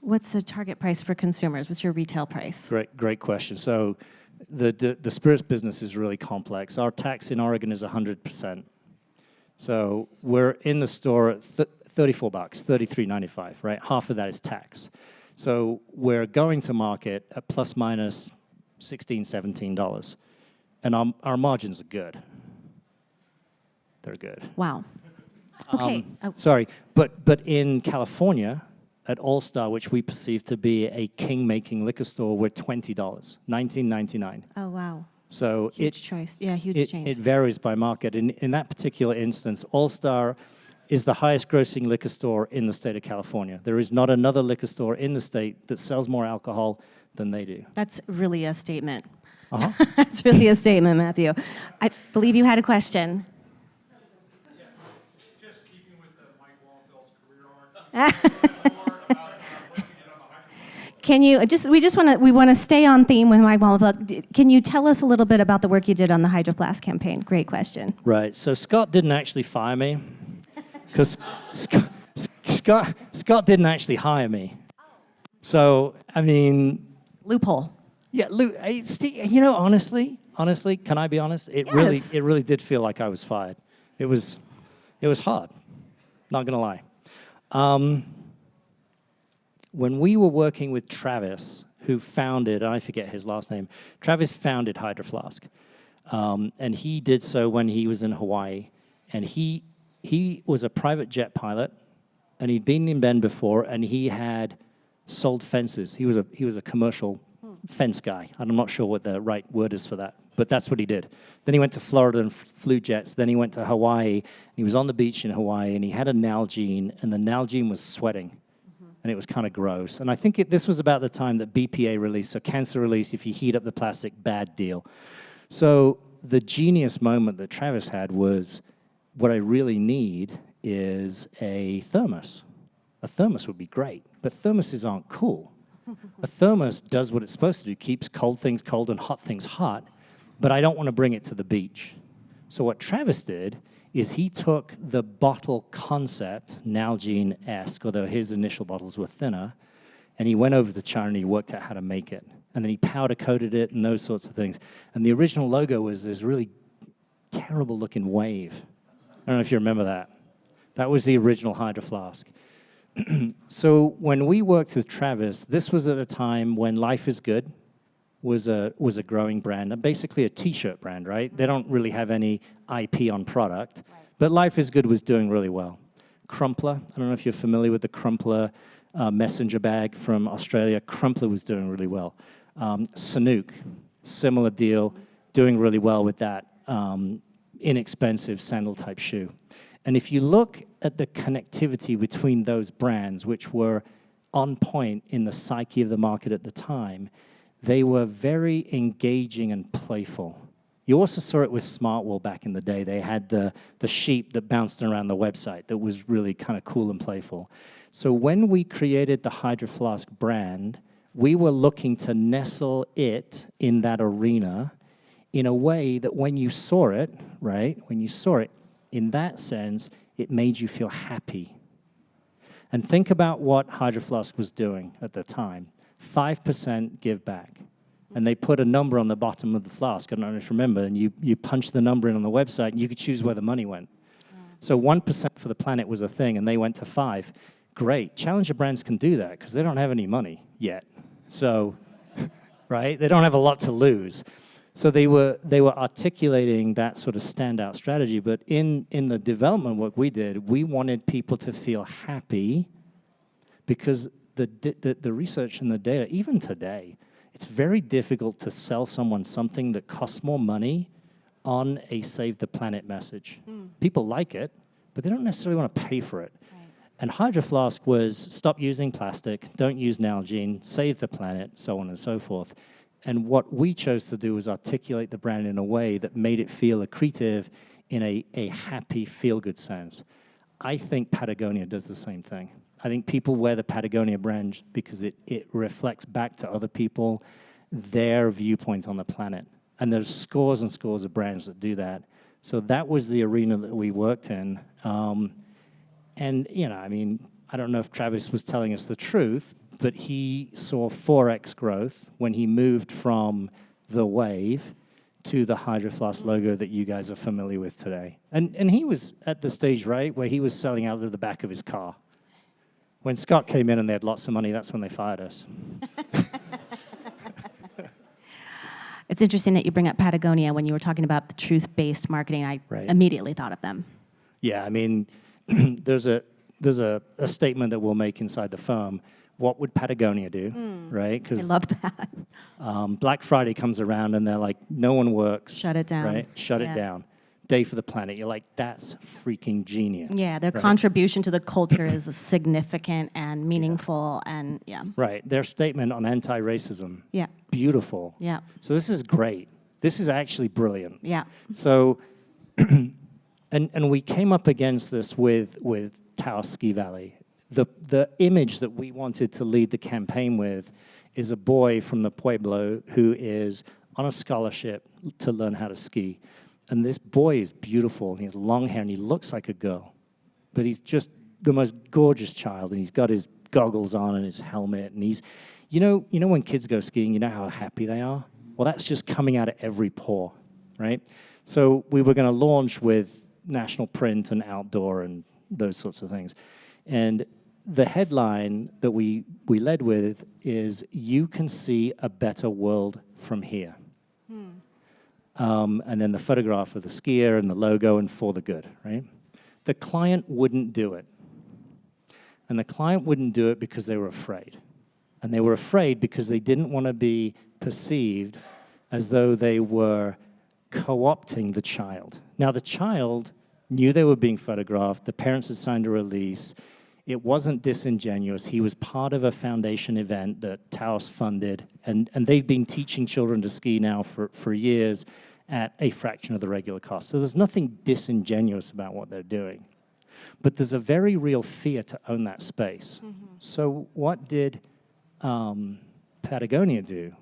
What's the target price for consumers? What's your retail price? Great question. So the spirits business is really complex. Our tax in Oregon is 100%. So we're in the store at $34, $33.95, right? Half of that is tax. So we're going to market at plus minus $16, $17. And our margins are good. They're good. Wow. Okay. Sorry, but in California, at All Star, which we perceive to be a king-making liquor store, we're $20, $19.99. Oh, wow. So huge choice. Yeah, huge change. It varies by market. In that particular instance, All Star is the highest grossing liquor store in the state of California. There is not another liquor store in the state that sells more alcohol than they do. That's really a statement. Uh-huh. That's really a statement, Matthew. I believe you had a question. Yeah, just keeping with Mike Wallenfeld's career arc. Can you we want to stay on theme with Mike Wallenfeld. Can you tell us a little bit about the work you did on the Hydro Flask campaign? Great question. Right. So Scott didn't actually fire me because Scott didn't actually hire me. So I mean, loophole. Yeah, Lou, you know, honestly, can I be honest? It really did feel like I was fired. It was hard, not gonna lie. When we were working with Travis, who founded, I forget his last name, Travis founded Hydro Flask. And he did so when he was in Hawaii. And he was a private jet pilot, and he'd been in Bend before, and he had sold fences. He was a commercial fence guy. I'm not sure what the right word is for that, but that's what he did. Then he went to Florida and flew jets. Then he went to Hawaii. He was on the beach in Hawaii, and he had a Nalgene, and the Nalgene was sweating. And it was kind of gross. And I think this was about the time that BPA released, so cancer release, if you heat up the plastic, bad deal. So the genius moment that Travis had was, what I really need is a thermos. A thermos would be great, but thermoses aren't cool. A thermos does what it's supposed to do, keeps cold things cold and hot things hot, but I don't want to bring it to the beach. So what Travis did is he took the bottle concept, Nalgene-esque, although his initial bottles were thinner, and he went over to China and he worked out how to make it. And then he powder coated it and those sorts of things. And the original logo was this really terrible looking wave. I don't know if you remember that. That was the original Hydro Flask. So when we worked with Travis, this was at a time when Life is Good was a growing brand, and basically a T-shirt brand, right? They don't really have any IP on product, but Life is Good was doing really well. Crumpler, I don't know if you're familiar with the Crumpler messenger bag from Australia. Crumpler was doing really well. Sanook, similar deal, doing really well with that inexpensive sandal-type shoe. And if you look at the connectivity between those brands, which were on point in the psyche of the market at the time, they were very engaging and playful. You also saw it with Smartwool back in the day. They had the sheep that bounced around the website that was really kind of cool and playful. So when we created the Hydro Flask brand, we were looking to nestle it in that arena in a way that when you saw it, right, when you saw it, in that sense, it made you feel happy. And think about what Hydro Flask was doing at the time. 5% give back. And they put a number on the bottom of the flask, I don't know if you remember, and you punch the number in on the website, and you could choose where the money went. So 1% for the planet was a thing, and they went to 5. Great. Challenger brands can do that because they don't have any money yet. So, right? They don't have a lot to lose. So they were articulating that sort of standout strategy. But in the development work we did, we wanted people to feel happy because the research and the data, even today, it's very difficult to sell someone something that costs more money on a Save the Planet message. People like it, but they don't necessarily want to pay for it. Right. And Hydro Flask was stop using plastic, don't use Nalgene, save the planet, so on and so forth. And what we chose to do was articulate the brand in a way that made it feel accretive in a happy, feel-good sense. I think Patagonia does the same thing. I think people wear the Patagonia brand because it reflects back to other people their viewpoint on the planet. And there's scores and scores of brands that do that. So that was the arena that we worked in. And, you know, I mean, I don't know if Travis was telling us the truth, but he saw 4x growth when he moved from the Wave to the Hydro Flask logo that you guys are familiar with today. And he was at the stage, right, where he was selling out of the back of his car. When Scott came in and they had lots of money, that's when they fired us. It's interesting that you bring up Patagonia. When you were talking about the truth-based marketing, I immediately thought of them. Yeah, I mean, there's a statement that we'll make inside the firm. What would Patagonia do, right? I love that. Black Friday comes around and they're like, no one works. Shut it down. Right? Shut it down. Day for the planet. You're like, that's freaking genius. Yeah, their contribution to the culture is significant and meaningful and Right. Their statement on anti-racism. Yeah. Beautiful. Yeah. So this is great. This is actually brilliant. Yeah. So, and we came up against this with Taos Ski Valley. The image that we wanted to lead the campaign with is a boy from the Pueblo who is on a scholarship to learn how to ski. And this boy is beautiful, and he has long hair, and he looks like a girl. But he's just the most gorgeous child, and he's got his goggles on and his helmet, and he's, you know when kids go skiing, you know how happy they are? Well, that's just coming out of every pore, right? So we were going to launch with national print and outdoor and those sorts of things. And the headline that we led with is, "You can see a better world from here." And then the photograph of the skier and the logo and "for the good," right? The client wouldn't do it. And the client wouldn't do it because they were afraid. And they were afraid because they didn't want to be perceived as though they were co-opting the child. Now, the child knew they were being photographed. The parents had signed a release. It wasn't disingenuous. He was part of a foundation event that Taos funded, and they've been teaching children to ski now for years at a fraction of the regular cost. So there's nothing disingenuous about what they're doing. But there's a very real fear to own that space. So what did Patagonia do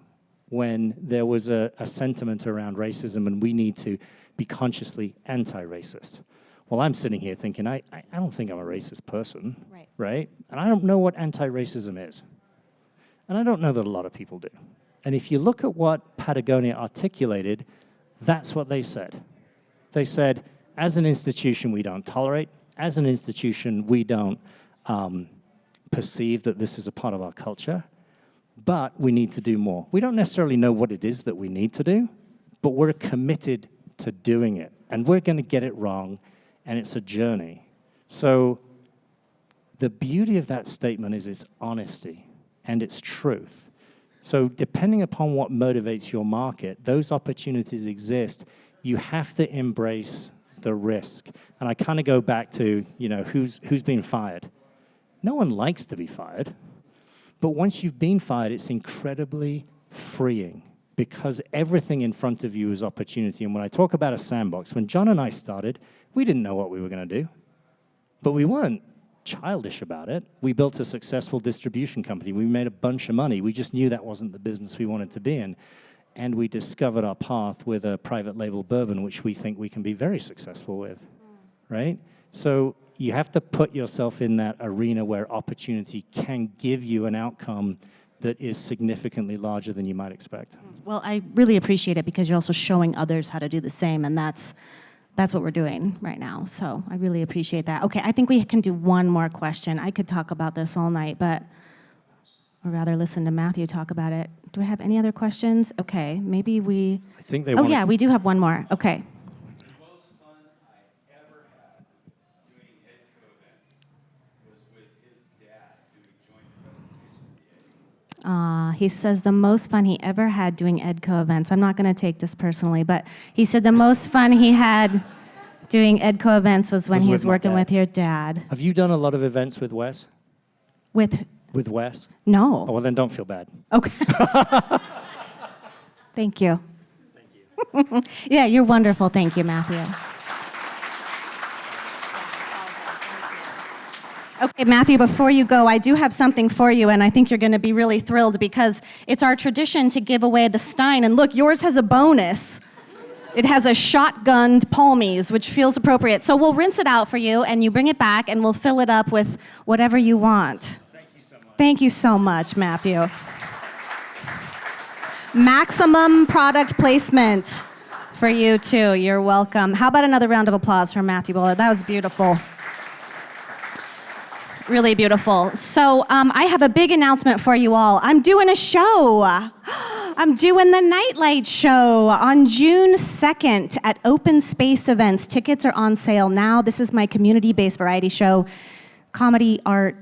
when there was a sentiment around racism and we need to be consciously anti-racist? Well, I'm sitting here thinking, I don't think I'm a racist person, right? And I don't know what anti-racism is. And I don't know that a lot of people do. And if you look at what Patagonia articulated, that's what they said. They said, as an institution, we don't tolerate. As an institution, we don't perceive that this is a part of our culture, but we need to do more. We don't necessarily know what it is that we need to do, but we're committed to doing it. And we're going to get it wrong, and it's a journey. So the beauty of that statement is its honesty and its truth. So depending upon what motivates your market, those opportunities exist. You have to embrace the risk. And I kind of go back to, who's been fired? No one likes to be fired. But once you've been fired, it's incredibly freeing because everything in front of you is opportunity. And when I talk about a sandbox, when John and I started, we didn't know what we were going to do. But we weren't childish about it. We built a successful distribution company. We made a bunch of money. We just knew that wasn't the business we wanted to be in. And we discovered our path with a private label bourbon, which we think we can be very successful with, right? So you have to put yourself in that arena where opportunity can give you an outcome that is significantly larger than you might expect. Well, I really appreciate it because you're also showing others how to do the same, and that's what we're doing right now. So I really appreciate that. Okay, I think we can do one more question. I could talk about this all night, but I'd rather listen to Matthew talk about it. Do I have any other questions? Okay, maybe we... I think they Oh, yeah, we do have one more. Okay. The most fun I ever had doing EDCO events was with his dad doing joint presentations at the EDCO. He says the most fun he ever had doing EDCO events. I'm not going to take this personally, but he said the most fun he had doing EDCO events was when he was working with your dad. Have you done a lot of events with Wes? With Wes? No. Oh, well, then don't feel bad. Okay. Thank you. Thank you. Yeah, you're wonderful. Thank you, Matthew. Okay, Matthew, before you go, I do have something for you, and I think you're going to be really thrilled because it's our tradition to give away the Stein. And look, yours has a bonus. It has a shotgunned Palmys, which feels appropriate. So we'll rinse it out for you, and you bring it back, and we'll fill it up with whatever you want. Thank you so much, Matthew. Maximum product placement for you, too. You're welcome. How about another round of applause for Matthew Bullard? That was beautiful. Really beautiful. So I have a big announcement for you all. I'm doing a show. I'm doing the Nightlight Show on June 2nd at Open Space Events. Tickets are on sale now. This is my community-based variety show, comedy, art,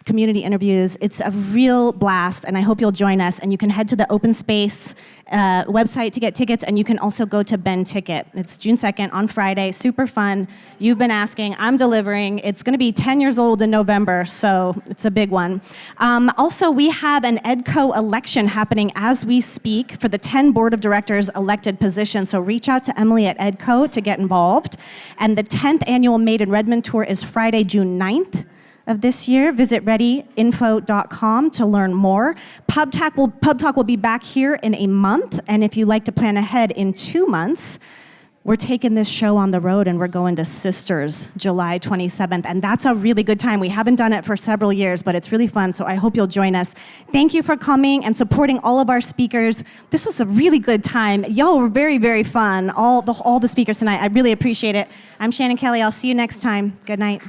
community interviews. It's a real blast, and I hope you'll join us. And you can head to the Open Space website to get tickets, and you can also go to Ben Ticket. It's June 2nd on Friday. Super fun. You've been asking. I'm delivering. It's going to be 10 years old in November, so it's a big one. Also, we have an EDCO election happening as we speak for the 10 board of directors elected positions. So reach out to Emily at EDCO to get involved. And the 10th annual Made in Redmond tour is Friday, June 9th. Of this year. Visit readyinfo.com to learn more. PubTalk will be back here in a month, and if you'd like to plan ahead in 2 months, we're taking this show on the road and we're going to Sisters July 27th. And that's a really good time. We haven't done it for several years, but it's really fun. So I hope you'll join us. Thank you for coming and supporting all of our speakers. This was a really good time. Y'all were very, very fun. All the speakers tonight. I really appreciate it. I'm Shannon Kelly. I'll see you next time. Good night.